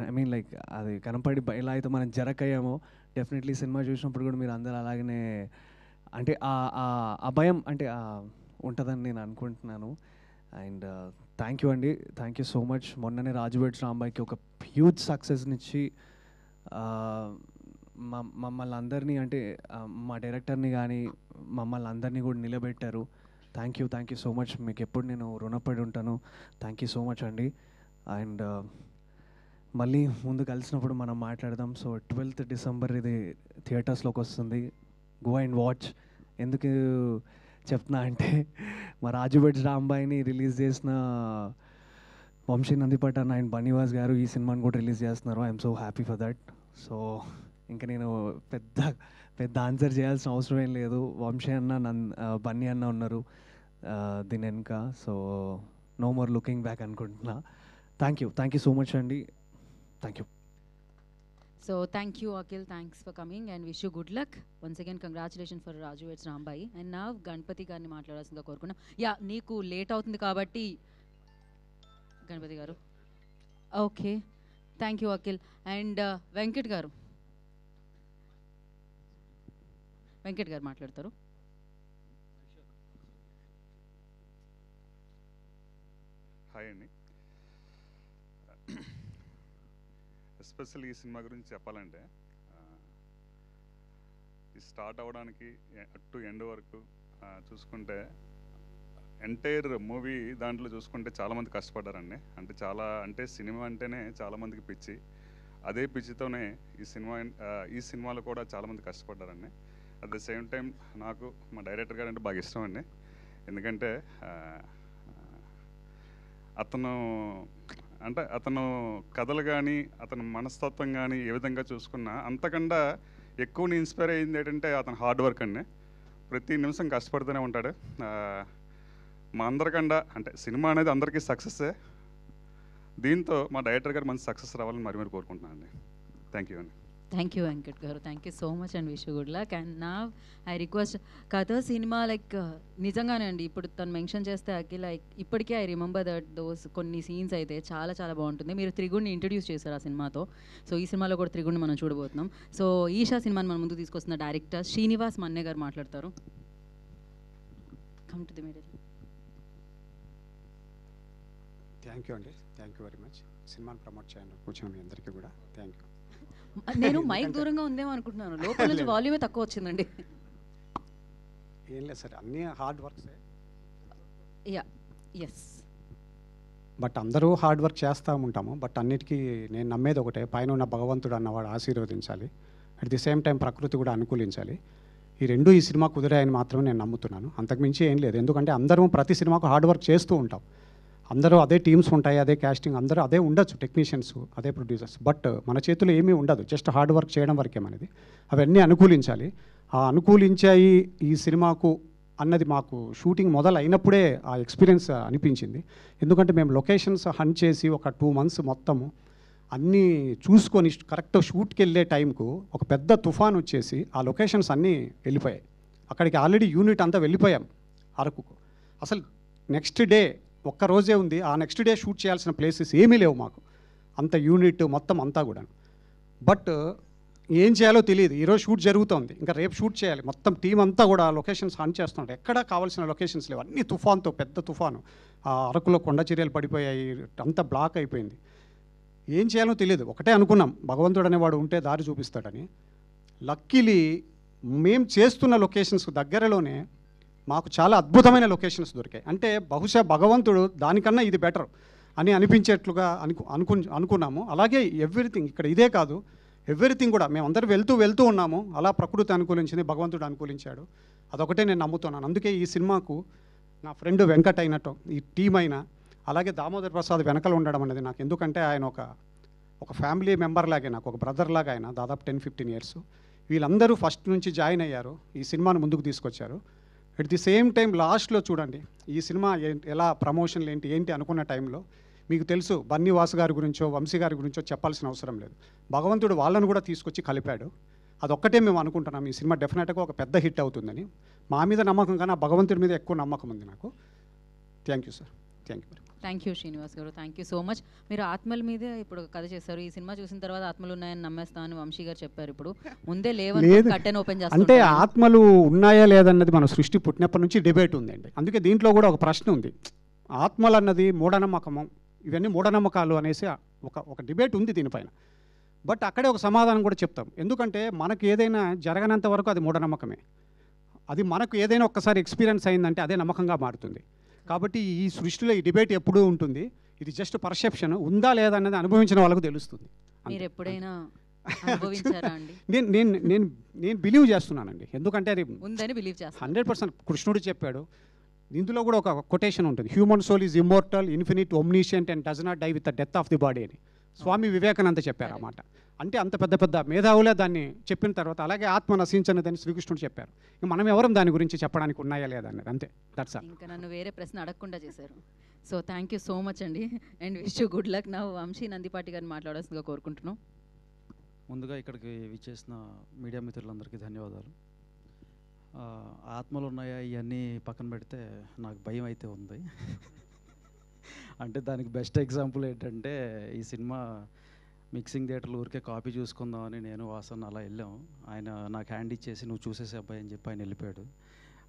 ఐ మీన్ లైక్ అది కనపడి ఎలా అయితే మనం జరకయ్యామో డెఫినెట్లీ సినిమా చూసినప్పుడు కూడా మీరు అందరూ అలాగనే అంటే ఆ భయం అంటే ఉంటుందని నేను అనుకుంటున్నాను. అండ్ థ్యాంక్ యూ అండి, థ్యాంక్ యూ సో మచ్. మొన్ననే రాజు వెడ్స్ రాంబాయికి ఒక హ్యూజ్ సక్సెస్నిచ్చి మమ్మల్ని అందరినీ అంటే మా డైరెక్టర్ని కానీ మమ్మల్ని అందరినీ కూడా నిలబెట్టారు. Thank you so much. మీకు ఎప్పుడు నేను రుణపడి ఉంటాను. థ్యాంక్ యూ సో మచ్ అండి. అండ్ మళ్ళీ ముందు కలిసినప్పుడు మనం మాట్లాడదాం. సో 12th డిసెంబర్ ఇది థియేటర్స్లోకి వస్తుంది. Go and watch. ఎందుకు చెప్తున్నా అంటే మా రాజు వెడ్స్ రాంబాయిని రిలీజ్ చేసిన వంశీ నందిపటన్ అండ్ బన్నీవాస్ గారు ఈ సినిమాని కూడా రిలీజ్ చేస్తున్నారు. I'm so happy for that. So ఇంకా నేను పెద్ద ఆన్సర్ చేయాల్సిన అవసరం ఏం లేదు. వంశీ అన్న బన్నీ అన్న ఉన్నారు దీని వెనుక. So no more looking back అనుకుంటున్నా. థ్యాంక్ యూ సో మచ్ అండి. Thank you. So thank you Akhil, thanks for coming and wish you good luck. Once again congratulations for Raju Vets Rambai. And now Ganpati గారిని మాట్లాడాల్సిందిగా కోరుకున్నా. Yeah నీకు late అవుతుంది కాబట్టి గణపతి గారు. Okay, thank you Akhil. And Venkat గారు మాట్లాడతారు. హాయ్ అండి. ఎస్పెషల్లీ ఈ సినిమా గురించి చెప్పాలంటే ఈ స్టార్ట్ అవ్వడానికి టు ఎండ్ వరకు చూసుకుంటే ఎంటైర్ మూవీ దాంట్లో చూసుకుంటే చాలామంది కష్టపడ్డారండి. అంటే సినిమా అంటేనే చాలామందికి పిచ్చి. అదే పిచ్చితోనే ఈ సినిమాలో కూడా చాలామంది కష్టపడ్డారండి. అట్ ద సేమ్ టైం నాకు మా డైరెక్టర్ గారు అంటే బాగా ఇష్టం అండి. ఎందుకంటే అతను కథలు కానీ అతని మనస్తత్వం కానీ ఏ విధంగా చూసుకున్నా అంతకన్నా ఎక్కువ ఇన్స్పైర్ అయ్యింది ఏంటంటే అతను హార్డ్ వర్క్ అండి. ప్రతి నిమిషం కష్టపడుతూనే ఉంటాడు. మా అందరికన్నా అంటే సినిమా అనేది అందరికీ సక్సెస్సే. దీంతో మా డైరెక్టర్ గారు మంచి సక్సెస్ రావాలని మరి కోరుకుంటున్నాను అండి. థ్యాంక్ యూ అండి. థ్యాంక్ యూ వెంకట్ గారు, thank you so much and wish you good luck. And నా ఐ రిక్వెస్ట్ కథ సినిమా లైక్ నిజంగానే అండి ఇప్పుడు తను మెన్షన్ చేస్తే అఖిల్ లైక్ ఇప్పటికే ఐ రిమెంబర్ దట్ దోస్ కొన్ని సీన్స్ అయితే చాలా చాలా బాగుంటుంది. మీరు త్రిగుణ్ని ఇంట్రడ్యూస్ చేశారు ఆ సినిమాతో. సో ఈ సినిమాలో కూడా త్రిగుణ్ని మనం చూడబోతున్నాం. సో ఈషా సినిమాని మన ముందు తీసుకొస్తున్న డైరెక్టర్ శ్రీనివాస్ మన్నే గారు మాట్లాడతారు. Come to the middle. Thank you అండి, థ్యాంక్ యూ వెరీ మచ్. సినిమాని ప్రమోట్ చేయండి కూర్చున్న మీ అందరికీ కూడా థ్యాంక్ యూ. నేను మైక్ దూరంగా ఉందేమో అనుకుంటున్నాను, లోపల నుంచి వాల్యూమే తక్కువ వచ్చిందండి. ఏం లేదు సార్, అన్నీ హార్డ్ వర్క్సే. యా ఎస్, బట్ అందరూ హార్డ్ వర్క్ చేస్తూ ఉంటాము. బట్ అన్నిటికీ నేను నమ్మేది ఒకటే, పైన ఉన్న భగవంతుడు అన్నవాడు ఆశీర్వదించాలి, అట్ ది సేమ్ టైం ప్రకృతి కూడా అనుకూలించాలి. ఈ రెండు ఈ సినిమా కుదిరాయని మాత్రమే నేను నమ్ముతున్నాను. అంతకుమించి ఏం లేదు. ఎందుకంటే అందరం ప్రతి సినిమాకు హార్డ్ వర్క్ చేస్తూ ఉంటాం. అందరూ అదే టీమ్స్ ఉంటాయి, అదే కాస్టింగ్, అందరూ అదే ఉండొచ్చు, టెక్నీషియన్స్, అదే ప్రొడ్యూసర్స్. బట్ మన చేతిలో ఏమీ ఉండదు, జస్ట్ హార్డ్ వర్క్ చేయడం వరకే మనది. అవన్నీ అనుకూలించాలి. ఆ అనుకూలించాయి ఈ సినిమాకు అన్నది మాకు షూటింగ్ మొదలైనప్పుడే ఆ ఎక్స్పీరియన్స్ అనిపించింది. ఎందుకంటే మేము లొకేషన్స్ హంట్ చేసి ఒక 2 months మొత్తము అన్నీ చూసుకొని కరెక్ట్ షూట్కి వెళ్ళే టైంకు ఒక పెద్ద తుఫాన్ వచ్చేసి ఆ లొకేషన్స్ అన్నీ వెళ్ళిపోయాయి. అక్కడికి ఆల్రెడీ యూనిట్ అంతా వెళ్ళిపోయాం అరకుకు. అసలు నెక్స్ట్ డే ఒక్కరోజే ఉంది, ఆ నెక్స్ట్ డే షూట్ చేయాల్సిన ప్లేసెస్ ఏమీ లేవు మాకు, అంత యూనిట్ మొత్తం అంతా కూడా. బట్ ఏం చేయాలో తెలియదు. ఈరోజు షూట్ జరుగుతుంది, ఇంకా రేపు షూట్ చేయాలి. మొత్తం టీం అంతా కూడా లొకేషన్స్ హంట్ చేస్తుంటారు, ఎక్కడా కావాల్సిన లొకేషన్స్ లేవు. అన్ని తుఫాన్తో, పెద్ద తుఫాను, ఆ అరకులో కొండ చర్యలు పడిపోయాయి, అంతా బ్లాక్ అయిపోయింది. ఏం చేయాలో తెలియదు. ఒకటే అనుకున్నాం, భగవంతుడు అనేవాడు ఉంటే దారి చూపిస్తాడని. లక్కీలీ మేము చేస్తున్న లొకేషన్స్ దగ్గరలోనే మాకు చాలా అద్భుతమైన లొకేషన్స్ దొరికాయి. అంటే బహుశా భగవంతుడు దానికన్నా ఇది బెటర్ అని అనిపించేట్లుగా అనుకున్నాము. అలాగే ఎవ్రీథింగ్ ఇక్కడ ఇదే కాదు, ఎవ్రీథింగ్ కూడా మేము అందరూ వెళ్తూ ఉన్నాము. అలా ప్రకృతి అనుకూలించింది, భగవంతుడు అనుకూలించాడు. అదొకటే నేను నమ్ముతున్నాను. అందుకే ఈ సినిమాకు నా ఫ్రెండ్ వెంకట్ అయినట్టు ఈ టీం అయినా, అలాగే దామోదర్ ప్రసాద్ వెనకలు ఉండడం అనేది నాకు, ఎందుకంటే ఆయన ఒక ఫ్యామిలీ మెంబర్ లాగే, నాకు ఒక బ్రదర్ లాగా ఆయన, దాదాపు 10-15 years. వీళ్ళందరూ ఫస్ట్ నుంచి జాయిన్ అయ్యారు, ఈ సినిమాను ముందుకు తీసుకొచ్చారు. అట్ ది సేమ్ టైం లాస్ట్లో చూడండి ఈ సినిమా ఎలా ప్రమోషన్లు ఏంటి అనుకున్న టైంలో మీకు తెలుసు, బన్నీవాస్ గారి గురించో వంశీ గారి గురించో చెప్పాల్సిన అవసరం లేదు. భగవంతుడు వాళ్ళను కూడా తీసుకొచ్చి కలిపాడు. అదొక్కటే మేము అనుకుంటున్నాం, ఈ సినిమా డెఫినెట్గా ఒక పెద్ద హిట్ అవుతుందని. మా మీద నమ్మకం కానీ ఆ భగవంతుడి మీద ఎక్కువ నమ్మకం ఉంది నాకు. Thank you sir, thank you very much. Thank you Srinivas గారు, థ్యాంక్ యూ సో మచ్. మీరు ఆత్మల మీదే ఇప్పుడు కథ చేశారు. ఈ సినిమా చూసిన తర్వాత ఆత్మలు ఉన్నాయని నమ్మేస్తామని వంశీ గారు చెప్పారు. ఇప్పుడు ముందే లేవని కట్టెన్ ఓపెన్ అంటే చేస్తారు. ఆత్మలు ఉన్నాయా లేదన్నది మన సృష్టి పుట్టినప్పటి నుంచి డిబేట్ ఉందండి. అందుకే దీంట్లో కూడా ఒక ప్రశ్న ఉంది. ఆత్మలు అన్నది మూఢనమ్మకము, ఇవన్నీ మూఢనమ్మకాలు అనేసి ఒక డిబేట్ ఉంది దీనిపైన. బట్ అక్కడే ఒక సమాధానం కూడా చెప్తాం. ఎందుకంటే మనకు ఏదైనా జరగనంత వరకు అది మూఢనమ్మకమే. అది మనకు ఏదైనా ఒక్కసారి ఎక్స్పీరియన్స్ అయిందంటే అదే నమ్మకంగా మారుతుంది. కాబట్టి ఈ సృష్టిలో ఈ డిబేట్ ఎప్పుడూ ఉంటుంది. ఇది జస్ట్ పర్సెప్షన్, ఉందా లేదా అన్నది అనుభవించిన వాళ్ళకు తెలుస్తుంది. మీరు ఎప్పుడైనా అనుభవించారా అండి? నేను బిలీవ్ చేస్తున్నానండి. ఎందుకంటే అది ఉందని బిలీవ్ చేస్తాను. 100% కృష్ణుడు చెప్పాడు. ఇందులో కూడా ఒక కొటేషన్ ఉంటుంది, human soul is immortal, infinite, omniscient and does not die with the death of the body అని స్వామి వివేకానంద చెప్పారు అన్నమాట. అంటే అంత పెద్ద పెద్ద మేధావులే దాన్ని చెప్పిన తర్వాత అలాగే ఆత్మ నశించనిదని శ్రీకృష్ణుడు చెప్పారు. మనం ఎవరం దాని గురించి చెప్పడానికి ఉన్నాయా లేదా అనేది, అంతే. That's all. ఇంకా నన్ను వేరే ప్రశ్న అడగకుండా చేశారు. So thank you so much అండి and wish you good luck. నా వంశీ నందిపాటి గారిని మాట్లాడాల్సిందిగా కోరుకుంటున్నాం. ముందుగా ఇక్కడికి విచ్చేసిన మీడియా మిత్రులందరికీ ధన్యవాదాలు. ఆత్మలు ఉన్నాయా ఇవన్నీ పక్కన పెడితే నాకు భయం అయితే ఉంది. అంటే దానికి బెస్ట్ ఎగ్జాంపుల్ ఏంటంటే ఈ సినిమా మిక్సింగ్ థియేటర్లో ఊరికే కాపీ చూసుకుందామని నేను వాసన్ అలా వెళ్ళాం. ఆయన నాకు హ్యాండ్ ఇచ్చేసి నువ్వు చూసేసే అబ్బాయి అని చెప్పి ఆయన వెళ్ళిపోయాడు.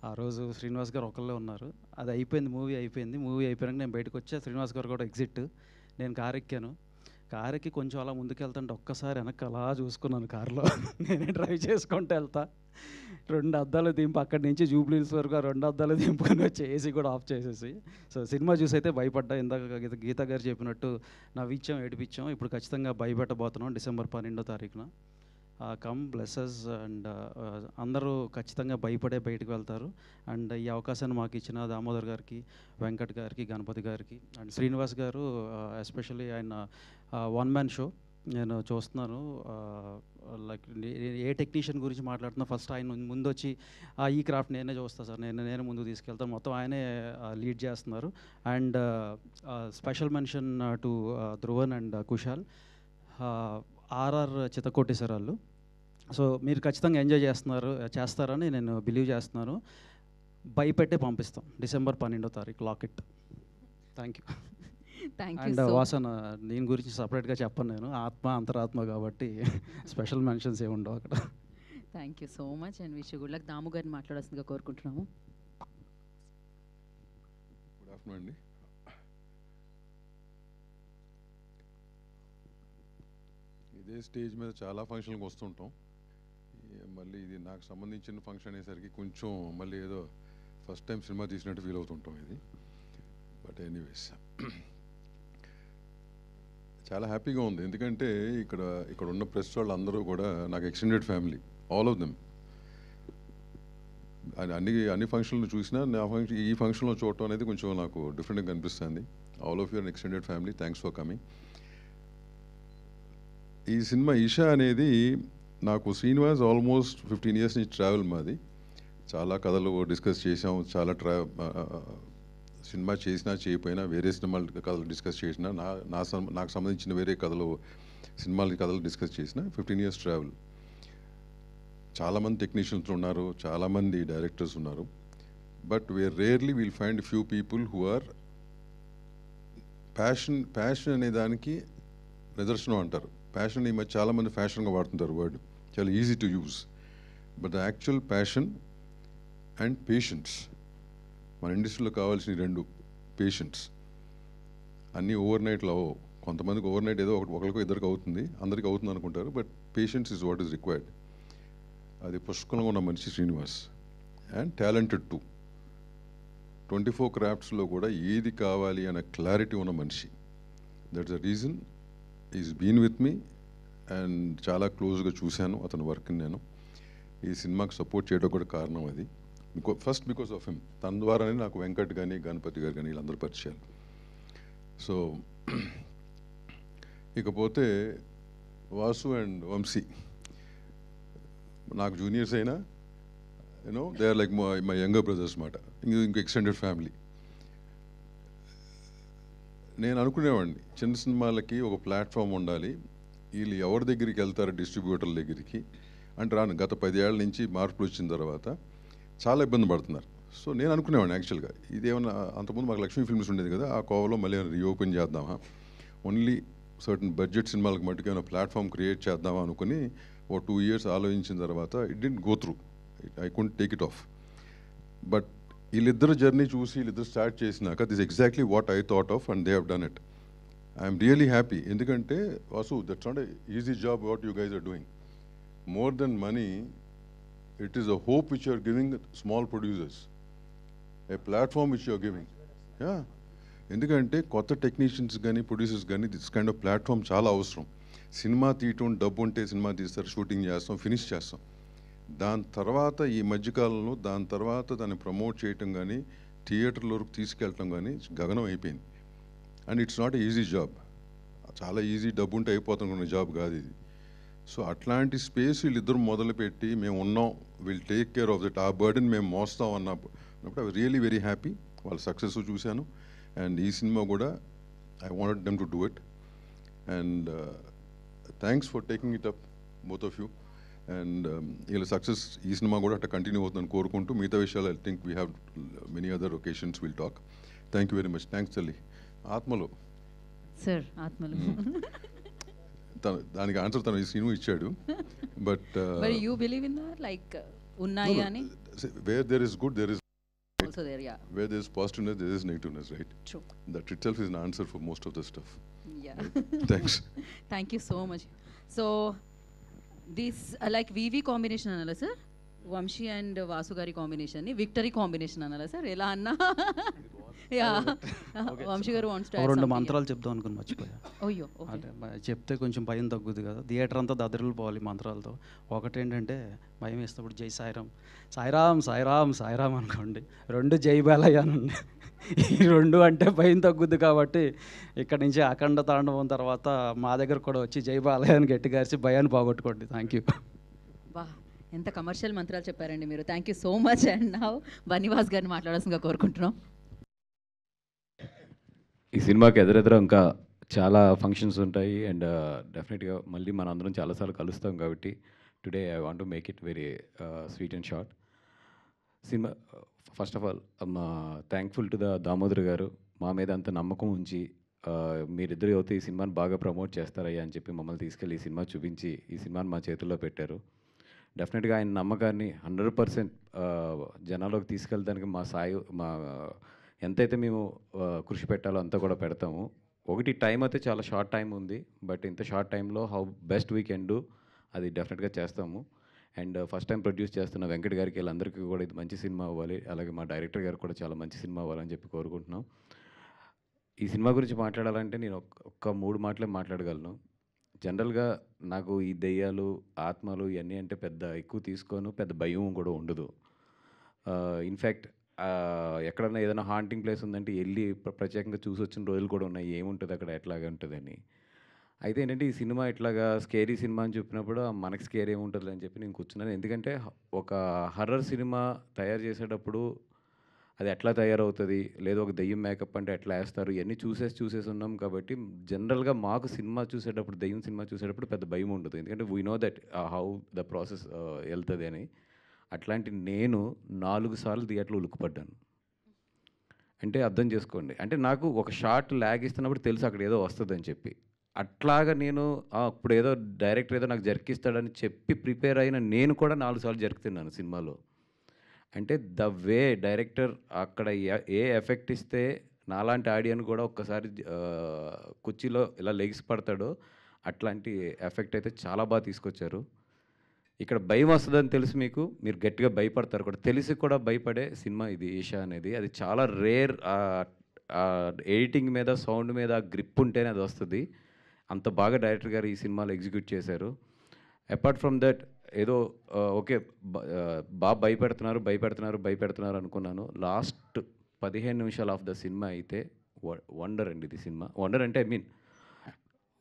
ఆ రోజు శ్రీనివాస్ గారు ఒకళ్ళే ఉన్నారు. అది అయిపోయింది, మూవీ అయిపోయింది. మూవీ అయిపోయాక నేను బయటకు వచ్చా, శ్రీనివాస్ గారు కూడా ఎగ్జిట్. నేను కారు ఎక్కాను. కారు ఎక్కి కొంచెం అలా ముందుకెళ్తుంటే ఒక్కసారి వెనక్కి అలా చూసుకున్నాను కారులో. నేనే డ్రైవ్ చేసుకుంటూ వెళ్తా. 2 అద్దాలు దింపు అక్కడి నుంచి జూబ్లీ హిల్స్ వరకు 2 అద్దాలు దింపుకొని వచ్చి ఏసీ కూడా ఆఫ్ చేసేసి. సో సినిమా చూసి అయితే భయపడ్డా. ఇందాక గీత గారు చెప్పినట్టు నవ్విచ్చాం, ఏడిపించాం. ఇప్పుడు ఖచ్చితంగా భయపెట్టబోతున్నాం డిసెంబర్ 12వ తారీఖున. కమ్ బ్లెస్సెస్ అండ్ అందరూ ఖచ్చితంగా భయపడే బయటకు వెళ్తారు. అండ్ ఈ అవకాశాన్ని మాకు ఇచ్చిన దామోదర్ గారికి, వెంకట్ గారికి, గణపతి గారికి అండ్ శ్రీనివాస్ గారు ఎస్పెషల్లీ ఆయన 1 మ్యాన్ షో నేను చూస్తున్నాను. లైక్ ఏ టెక్నీషియన్ గురించి మాట్లాడుతున్నా ఫస్ట్ ఆయన ముందు వచ్చి ఈ క్రాఫ్ట్ నేనే చూస్తాను సార్, నేనే ముందు తీసుకెళ్తాను, మొత్తం ఆయనే లీడ్ చేస్తున్నారు. And special mention to Dhruvan and Kushal, RR చితకొట్టేశారు. సో మీరు ఖచ్చితంగా ఎంజాయ్ చేస్తారని నేను బిలీవ్ చేస్తున్నాను. భయపెట్టే పంపిస్తాం డిసెంబర్ 12వ తారీఖు లాకెట్. Thank you. అండ్ వాసన దీని గురించి సపరేట్గా చెప్పను, నేను ఆత్మ అంతరాత్మ కాబట్టి స్పెషల్ మెన్షన్స్ ఏమి ఉండవు అక్కడ. Thank you so much and wish good luck. Damu గారిని మాట్లాడాల్సిందిగా కోరుకుంటున్నాము. గుడ్ ఆఫ్టర్నూన్ అండి. ఇదే స్టేజ్ మీద చాలా ఫంక్షన్లకు వస్తుంటాం. మళ్ళీ ఇది నాకు సంబంధించిన ఫంక్షన్ అయ్యేసరికి కొంచెం మళ్ళీ ఏదో ఫస్ట్ టైం సినిమా తీసినట్టు ఫీల్ అవుతుంటాం ఇది. బట్ ఎనీవేస్ చాలా హ్యాపీగా ఉంది. ఎందుకంటే ఇక్కడ ఉన్న ప్రెస్ వాళ్ళు అందరూ కూడా నాకు extended family, all of them. అన్ని ఫంక్షన్లు చూసినా ఈ ఫంక్షన్లో చూడటం అనేది కొంచెం నాకు డిఫరెంట్గా కనిపిస్తుంది. All of your extended family, thanks for coming. ఈ సినిమా ఈషా అనేది నాకు శ్రీనివాస్ ఆల్మోస్ట్ 15 years నుంచి ట్రావెల్ మాది. చాలా కథలు డిస్కస్ చేసాం, చాలా సినిమా చేసినా చేయకపోయినా వేరే సినిమాలు కథలు డిస్కస్ చేసినా నాకు సంబంధించిన వేరే సినిమాల డిస్కస్ చేసిన 15 years ట్రావెల్. చాలామంది టెక్నీషియన్స్ ఉన్నారు, చాలామంది డైరెక్టర్స్ ఉన్నారు. But rarely will find few people who are passion అనే దానికి నిదర్శనం అంటారు. ప్యాషన్ ఈ మధ్య చాలామంది ఫ్యాషన్గా వాడుతుంటారు వర్డ్, చాలా easy to use. But the actual passion and patience, మన ఇండస్ట్రీలో కావాల్సిన 2 పేషెన్స్. అన్నీ ఓవర్ నైట్లో అవ్వవు. కొంతమందికి ఓవర్ నైట్ ఏదో ఒకరికో ఇద్దరికి అవుతుంది, అందరికీ అవుతుంది అనుకుంటారు. But patience is what is required. అది పుష్కలంగా ఉన్న మనిషి శ్రీనివాస్. అండ్ టాలెంటెడ్ టు 24 క్రాఫ్ట్స్లో కూడా ఏది కావాలి అనే క్లారిటీ ఉన్న మనిషి. That's the reason is been with me and చాలా క్లోజ్గా చూశాను అతని వర్క్ని. నేను ఈ సినిమాకి సపోర్ట్ చేయడం కూడా కారణం అది. First because of him. తన ద్వారానే నాకు వెంకట్ కానీ గణపతి గారు కానీ వీళ్ళందరూ పరిచయాలు. సో ఇకపోతే వాసు అండ్ వంశీ నాకు జూనియర్స్ అయినా they are like my younger brothers మాట. ఇంక ఎక్స్టెండెడ్ ఫ్యామిలీ. నేను అనుకునేవాడిని చిన్న సినిమాలకి ఒక ప్లాట్ఫామ్ ఉండాలి, వీళ్ళు ఎవరి దగ్గరికి వెళ్తారు, డిస్ట్రిబ్యూటర్ల దగ్గరికి అంటే రాను. గత 10 ఏళ్ల నుంచి మార్పులు వచ్చిన తర్వాత చాలా ఇబ్బంది పడుతున్నారు. సో నేను అనుకునేవాడిని యాక్చువల్గా ఇదేమన్నా అంతకుముందు మాకు లక్ష్మీ ఫిల్మ్స్ ఉండేది కదా, ఆ కోవలో మళ్ళీ రీఓపెన్ చేద్దామా, ఓన్లీ సర్టన్ బడ్జెట్ సినిమాలకు మట్టుకు ఏమైనా ప్లాట్ఫామ్ క్రియేట్ చేద్దామా అనుకుని ఓ 2 years ఆలోచించిన తర్వాత it didn't go through, I couldn't take it off. But వీళ్ళిద్దరు జర్నీ చూసి వీళ్ళిద్దరు స్టార్ట్ చేసినాక this exactly what I thought of and they have done it. I'm really happy. ఎందుకంటే Vasu, that's not easy job what you guys are doing. More than money, it is a hope which you are giving small producers, a platform which you are giving. Yeah, ఎందుకంటే కొత్త technicians కానీ producers కానీ this kind of platform చాలా అవసరం. Cinema తీయటం, డబ్బు ఉంటే cinema తీస్తారు, షూటింగ్ చేస్తాం, ఫినిష్ చేస్తాం. దాని తర్వాత ఈ మధ్యకాలంలో దాని తర్వాత దాన్ని ప్రమోట్ చేయటం కానీ థియేటర్ల వరకు తీసుకెళ్ళటం కానీ గగనం అయిపోయింది. And it's not easy job. చాలా ఈజీ, డబ్బు ఉంటే అయిపోతున్న జాబ్ కాదు ఇది. సో అట్లాంటి స్పేస్ వీళ్ళిద్దరు మొదలుపెట్టి మేము ఉన్నాం, will take care of that, ఆ బర్డెన్ మేము మోస్తాం అన్నప్పుడు ఐ రియలీ వెరీ హ్యాపీ. వాళ్ళ సక్సెస్ చూశాను. అండ్ ఈ సినిమా కూడా I wanted them to do it. And thanks for taking it up both of you. And వీళ్ళ సక్సెస్ ఈ సినిమా కూడా అట్లా కంటిన్యూ అవుతుందని కోరుకుంటూ మిగతా విషయాలు I think we have many other occasions will talk. Thank you very much. Thanks తల్లి. ఆత్మలో సార్, ఆత్మలో దానికి ఆన్సర్ తను ఈ సీను ఇచ్చాడు. But you believe in that, like ఉన్నాయి అని, where there is good there is also there, yeah, where there is positiveness there is negativeness, right? True. That itself is an answer for most of the stuff. Yeah. Right? Thanks. Thank you so much. So this like VV combination anala sir, Vamshi and Vasu gari combination ni victory combination anala sir, ela anna yeah. Vamshi garu wants to add రెండు something. మంత్రాలు చెప్దాం అనుకుని మర్చిపోయా. అయ్యో, okay. అంటే చెప్తే కొంచెం భయం తగ్గుద్ది కదా, థియేటర్ అంతా దద్దరిల్లి పోవాలి మంత్రాలతో. ఒకటేంటంటే భయం వేసినప్పుడు జై సాయిరామ్, సాయిరామ్ సాయిరామ్ సాయిరామ్ అనుకోండి. 2 జై బాలయ్య అనండి. ఈ 2 అంటే భయం తగ్గుద్ది. కాబట్టి ఇక్కడ నుంచి అఖండ తాండవం తర్వాత మా దగ్గర కూడా వచ్చి జై బాలయ్య అని గట్టిగా అరిచి భయాన్ని పోగొట్టుకోండి. Thank you. వా, ఎంత కమర్షియల్ మంత్రాలు చెప్పారండి మీరు. Thank you so much. And now Bunny Vas గారిని మాట్లాడాల్సిందిగా కోరుకుంటున్నాం. ఈ సినిమాకి ఎదురెదురు ఇంకా చాలా ఫంక్షన్స్ ఉంటాయి. అండ్ డెఫినెట్గా మళ్ళీ మనం అందరం చాలాసార్లు కలుస్తాం. కాబట్టి today I want to make it very sweet and short. Cinema first of all thankful to the Damodar గారు, మా మీద అంత నమ్మకం ఉంచి మీరిద్దరు అయితే ఈ సినిమాని బాగా ప్రమోట్ చేస్తారయ్యా అని చెప్పి మమ్మల్ని తీసుకెళ్ళి ఈ సినిమా చూపించి ఈ సినిమాని మా చేతుల్లో పెట్టారు. డెఫినెట్గా ఆయన నమ్మకాన్ని 100% జనాల్లోకి తీసుకెళ్ళడానికి మా ఎంతైతే మేము కృషి పెట్టాలో అంతా కూడా పెడతాము. ఒకటి టైం అయితే చాలా షార్ట్ టైం ఉంది, బట్ ఇంత షార్ట్ టైంలో how best we can do అది డెఫినెట్గా చేస్తాము. అండ్ ఫస్ట్ టైం ప్రొడ్యూస్ చేస్తున్న వెంకట్ గారికి వీళ్ళందరికీ కూడా ఇది మంచి సినిమా అవ్వాలి, అలాగే మా డైరెక్టర్ గారికి కూడా చాలా మంచి సినిమా అవ్వాలని చెప్పి కోరుకుంటున్నాం. ఈ సినిమా గురించి మాట్లాడాలంటే నేను ఒక్క 3 మాటలే మాట్లాడగలను. జనరల్గా నాకు ఈ దెయ్యాలు, ఆత్మలు ఇవన్నీ అంటే పెద్ద ఎక్కువ తీసుకోను, పెద్ద భయం కూడా ఉండదు. ఇన్ఫ్యాక్ట్ ఎక్కడన్నా ఏదైనా హాంటింగ్ ప్లేస్ ఉందంటే వెళ్ళి ప్రత్యేకంగా చూసి వచ్చిన రోజులు కూడా ఉన్నాయి, ఏముంటుంది అక్కడ, ఎట్లాగా ఉంటుందని. అయితే ఏంటంటే ఈ సినిమా ఇట్లాగా స్కేరీ సినిమా అని చెప్పినప్పుడు మనకి స్కేర్ ఏముంటుంది అని చెప్పి నేను కూర్చున్నాను. ఎందుకంటే ఒక హర్రర్ సినిమా తయారు చేసేటప్పుడు అది ఎట్లా తయారవుతుంది, లేదా ఒక దెయ్యం మేకప్ అంటే ఎట్లా వేస్తారు, ఇవన్నీ చూసేసి ఉన్నాం. కాబట్టి జనరల్గా మాకు సినిమా చూసేటప్పుడు, దెయ్యం సినిమా చూసేటప్పుడు పెద్ద భయం ఉండదు. ఎందుకంటే we know that how the process వెళ్తుంది అని. అట్లాంటి నేను 4 సార్లు థియేటర్లో ఉలుక్కుపడ్డాను. అంటే అర్థం చేసుకోండి, అంటే నాకు ఒక షార్ట్ ల్యాగ్ ఇస్తున్నప్పుడు తెలుసు అక్కడ ఏదో వస్తుందని చెప్పి. అట్లాగా నేను ఇప్పుడు ఏదో డైరెక్టర్ ఏదో నాకు జరికిస్తాడని చెప్పి ప్రిపేర్ అయిన నేను కూడా 4 సార్లు జరుకుతున్నాను సినిమాలో. అంటే ద వే డైరెక్టర్ అక్కడ ఏ ఎఫెక్ట్ ఇస్తే నాలాంటి ఆడియన్ కూడా ఒక్కసారి కుర్చీలో ఇలా లెగిసి పడతాడో అట్లాంటి ఎఫెక్ట్ అయితే చాలా బాగా తీసుకొచ్చారు. ఇక్కడ భయం వస్తుందని తెలుసు మీరు గట్టిగా భయపడతారు కూడా, తెలిసి కూడా భయపడే సినిమా ఇది ఈషా అనేది. అది చాలా రేర్. ఎడిటింగ్ మీద, సౌండ్ మీద గ్రిప్ ఉంటేనే అది వస్తుంది. అంత బాగా డైరెక్టర్ గారు ఈ సినిమాలో ఎగ్జిక్యూట్ చేశారు. అపార్ట్ ఫ్రమ్ దట్ ఏదో ఓకే బాగా భయపెడుతున్నారు అనుకున్నాను. లాస్ట్ 15 నిమిషాలు ఆఫ్ ద సినిమా అయితే వండర్ అండి. ఇది సినిమా వండర్ అంటే ఐ మీన్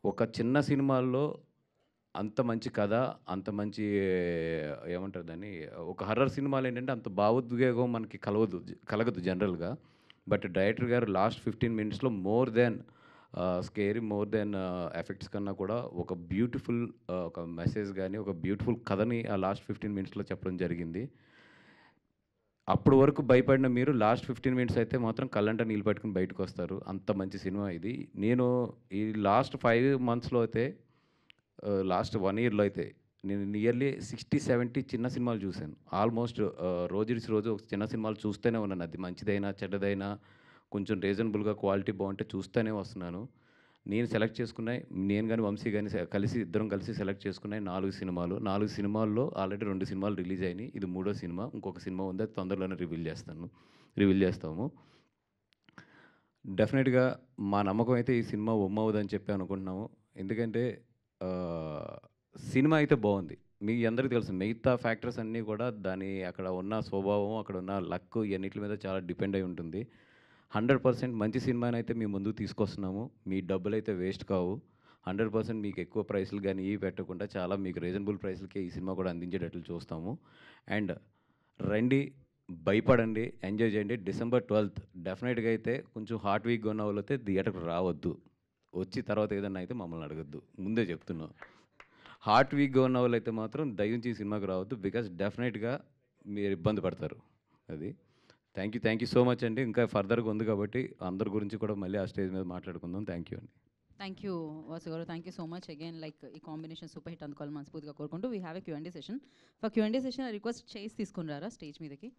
ఒక చిన్న సినిమాల్లో అంత మంచి కథ, అంత మంచి ఏమంటారు దాన్ని, ఒక హర్రర్ సినిమాలు ఏంటంటే అంత భావోద్వేగం మనకి కలగదు జనరల్గా. బట్ డైరెక్టర్ గారు లాస్ట్ 15 మినిట్స్లో more than scary, more than effects కన్నా కూడా ఒక బ్యూటిఫుల్ ఒక మెసేజ్ కానీ ఒక బ్యూటిఫుల్ కథని ఆ లాస్ట్ 15 మినిట్స్లో చెప్పడం జరిగింది. అప్పటి వరకు భయపడిన మీరు లాస్ట్ 15 మినిట్స్ అయితే మాత్రం కళ్ళంట నీళ్ళు పట్టుకుని బయటకు వస్తారు. అంత మంచి సినిమా ఇది. నేను ఈ లాస్ట్ 5 మంత్స్లో అయితే లాస్ట్ 1 ఇయర్లో అయితే నేను నియర్లీ 60-70 చిన్న సినిమాలు చూశాను. ఆల్మోస్ట్ రోజు ఒక చిన్న సినిమాలు చూస్తూనే ఉన్నాను. అది మంచిదైనా చెడ్డదైనా కొంచెం రీజనబుల్గా క్వాలిటీ బాగుంటే చూస్తూనే వస్తున్నాను. నేను సెలెక్ట్ చేసుకున్నాయి, నేను కానీ వంశీ కానీ ఇద్దరం కలిసి సెలెక్ట్ చేసుకున్నాయి 4 సినిమాలు. 4 సినిమాల్లో ఆల్రెడీ 2 సినిమాలు రిలీజ్ అయినాయి. ఇది 3వ సినిమా. ఇంకొక సినిమా ఉంది, అది తొందరలోనే రివీల్ చేస్తాము. డెఫినెట్గా మా నమ్మకం అయితే ఈ సినిమా ఒమ్మవుదని చెప్పి అనుకుంటున్నాము. ఎందుకంటే సినిమా అయితే బాగుంది. మీ అందరికీ తెలుసు మిగతా ఫ్యాక్టర్స్ అన్నీ కూడా అక్కడ ఉన్న స్వభావం, అక్కడ ఉన్న లక్ ఇవన్నిటి మీద చాలా డిపెండ్ అయి ఉంటుంది. 100% మంచి సినిమాని అయితే మీ ముందుకు తీసుకొస్తున్నాము. మీ డబ్బులు అయితే వేస్ట్ కావు. 100% మీకు ఎక్కువ ప్రైస్లు కానీ ఇవి పెట్టకుండా చాలా మీకు రీజనబుల్ ప్రైస్లకే ఈ సినిమా కూడా అందించేటట్లు చూస్తాము. అండ్ రండి, భయపడండి, ఎంజాయ్ చేయండి. December 12th డెఫినెట్గా అయితే కొంచెం హార్ట్ వీక్గా ఉన్న వాళ్ళు అయితే థియేటర్కి రావద్దు. వచ్చి తర్వాత ఏదన్నా అయితే మమ్మల్ని అడగద్దు, ముందే చెప్తున్నాం. హార్ట్ వీక్గా ఉన్న వాళ్ళు అయితే మాత్రం దయించి ఈ సినిమాకి రావద్దు. బికాజ్ డెఫినెట్గా మీరు ఇబ్బంది పడతారు. అది థ్యాంక్ యూ సో మచ్ అండి. ఇంకా ఫర్దర్గా ఉంది కాబట్టి అందరి గురించి కూడా మళ్ళీ ఆ స్టేజ్ మీద మాట్లాడుకుందాం. థ్యాంక్ యూ అండి. Thank you Vasu garu, thank you so much again. Like ఈ కాంబినేషన్ సూపర్ హిట్ అందుకోవాలి మనస్ఫూర్తిగా కోరుకుంటూ we have a Q&A session. For Q&A session request చేసి తీసుకున్నారా స్టేజ్ మీదకి?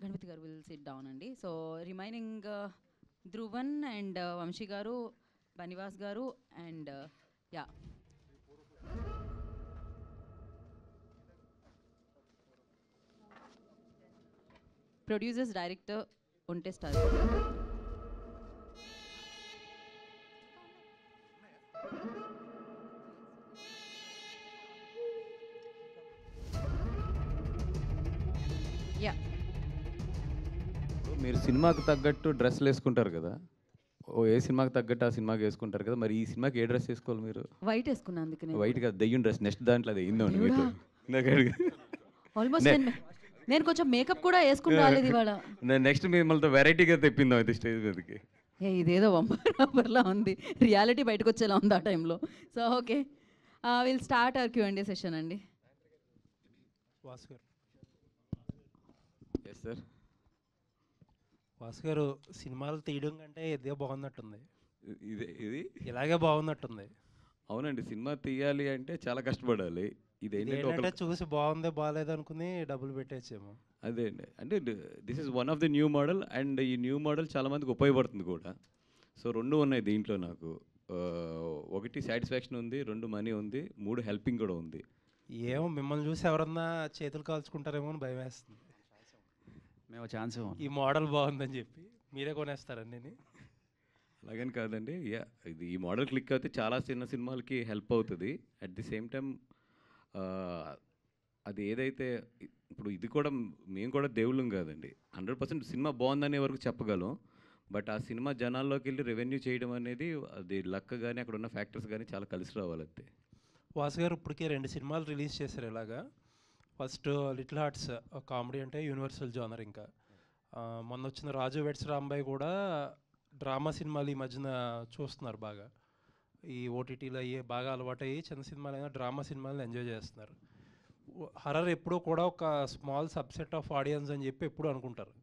Ganapathi garu will sit down అండి. So remaining Dhruvan and Vamsi garu, Bunny Vas garu and producers, director ఉంటే స్టార్. మీరు సినిమాకి తగ్గట్టు డ్రెస్సులు వేసుకుంటారు కదా, ఏ సినిమాకి తగ్గట్టు ఆ సినిమాకి వేసుకుంటారు కదా, మరి ఈ సినిమాకి ఏ డ్రెస్ వేసుకోవాలి మీరు? వైట్ వేసుకున్నా అందుకని. వైట్ కాదు, దెయ్యం డ్రెస్. నెక్స్ట్ దాంట్లో అది అయిందండి మీకు. ఆల్మోస్ట్ నేను కొంచెం మేకప్ కూడా వేసుకుని రాలేదు ఇవాళ. నెక్స్ట్ మిమ్మల్ని వెరైటీగా తెప్పిందాం అయితే స్టేజ్ మీదకి. ఇదేదో వంపర్లా ఉంది, రియాలిటీ బయటకు వచ్చేలా ఉంది ఆ టైంలో. So okay, will start our Q&A session అండి. వాసు గారు. Yes sir. వాసు గారు, సినిమాలు తీయడం కంటే ఇదే బాగున్నట్టుంది. ఇది ఇలాగే బాగున్నట్టుంది. అవునండి, సినిమా తీయాలి అంటే చాలా కష్టపడాలి. ఇదేంటంటే చూసి బాగుందే బాగాలేదు అనుకుని డబ్బులు పెట్టేసాము. అదే అండి, అంటే this is one of the new model. And ఈ న్యూ మోడల్ చాలామందికి ఉపయోగపడుతుంది కూడా. సో 2 ఉన్నాయి దీంట్లో నాకు. 1 సాటిస్ఫాక్షన్ ఉంది, 2 మనీ ఉంది, 3 హెల్పింగ్ కూడా ఉంది. ఏమో మిమ్మల్ని చూసి ఎవరన్నా చేతులు కాల్చుకుంటారేమో అని భయం వేస్తుంది. మేము ఛాన్స్ ఈ మోడల్ బాగుందని చెప్పి మీరే కొనేస్తారండి. అలాగని కాదండి, ఇది ఈ మోడల్ క్లిక్ అయితే చాలా చిన్న సినిమాలకి హెల్ప్ అవుతుంది. అట్ ది సేమ్ టైం అది ఏదైతే ఇప్పుడు ఇది కూడా మేము కూడా దేవుళ్ళం కాదండి. 100% సినిమా బాగుందనే వరకు చెప్పగలం. బట్ ఆ సినిమా జనాల్లోకి వెళ్ళి రెవెన్యూ చేయడం అనేది అది లక్ కానీ అక్కడ ఉన్న ఫ్యాక్టర్స్ కానీ చాలా కలిసి రావాలంతే. వాసు గారు ఇప్పటికే 2 సినిమాలు రిలీజ్ చేశారు ఇలాగా. ఫస్ట్ లిటిల్ హార్ట్స్ కామెడీ అంటే యూనివర్సల్ జోనర్. ఇంకా మొన్న వచ్చిన రాజు వెడ్స్ రాంబాయ్ కూడా డ్రామా సినిమాలు ఈ మధ్యన చూస్తున్నారు బాగా. ఈ ఓటీటీలో అయ్యే బాగా అలవాటయ్యి చిన్న సినిమాలైనా డ్రామా సినిమాలను ఎంజాయ్ చేస్తున్నారు. హర్రర్ ఎప్పుడూ కూడా ఒక స్మాల్ సబ్సెట్ ఆఫ్ ఆడియన్స్ అని చెప్పి ఎప్పుడు అనుకుంటారు.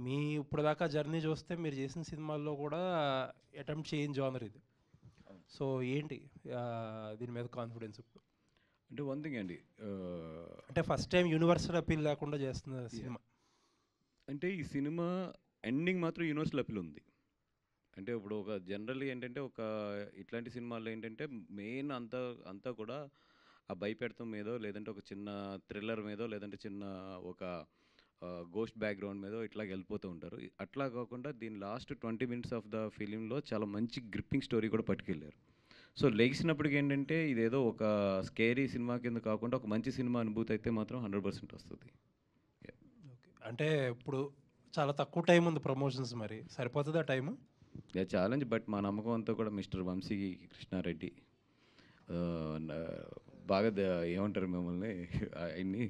మీ ఇప్పుడు దాకా జర్నీ చూస్తే మీరు చేసిన సినిమాల్లో కూడా అటెంప్ట్ చేయని జోనర్ ఇది. సో ఏంటి దీని మీద కాన్ఫిడెన్స్? అంటే వన్ థింగ్ అండి, అంటే ఫస్ట్ టైం యూనివర్సల్ అపీల్ లేకుండా చేస్తున్న సినిమా. అంటే ఈ సినిమా ఎండింగ్ మాత్రం యూనివర్సల్ అపీల్ ఉంది. అంటే ఇప్పుడు ఒక జనరల్లీ ఏంటంటే ఒక ఇట్లాంటి సినిమాల్లో ఏంటంటే మెయిన్ అంతా కూడా ఆ భయపెడతాం మీదో, లేదంటే ఒక చిన్న థ్రిల్లర్ మీదో, లేదంటే చిన్న ఒక గోస్ట్ బ్యాక్గ్రౌండ్ మీదో ఇట్లా వెళ్ళిపోతూ ఉంటారు. అట్లా కాకుండా దీని లాస్ట్ 20 మినిట్స్ ఆఫ్ ద ఫిలింలో చాలా మంచి గ్రిప్పింగ్ స్టోరీ కూడా పట్టుకెళ్ళారు. సో లెగిసినప్పటికి ఏంటంటే ఇదేదో ఒక స్కేరీ సినిమా కింద కాకుండా ఒక మంచి సినిమా అనుభూతి అయితే మాత్రం 100% వస్తుంది. అంటే ఇప్పుడు చాలా తక్కువ టైం ఉంది ప్రమోషన్స్, మరి సరిపోతుంది ఆ టైము? ఛాలెంజ్. బట్ మా నమ్మకం అంతా కూడా మిస్టర్ వంశీ కృష్ణారెడ్డి బాగా ఏమంటారు మిమ్మల్ని ఆయన్ని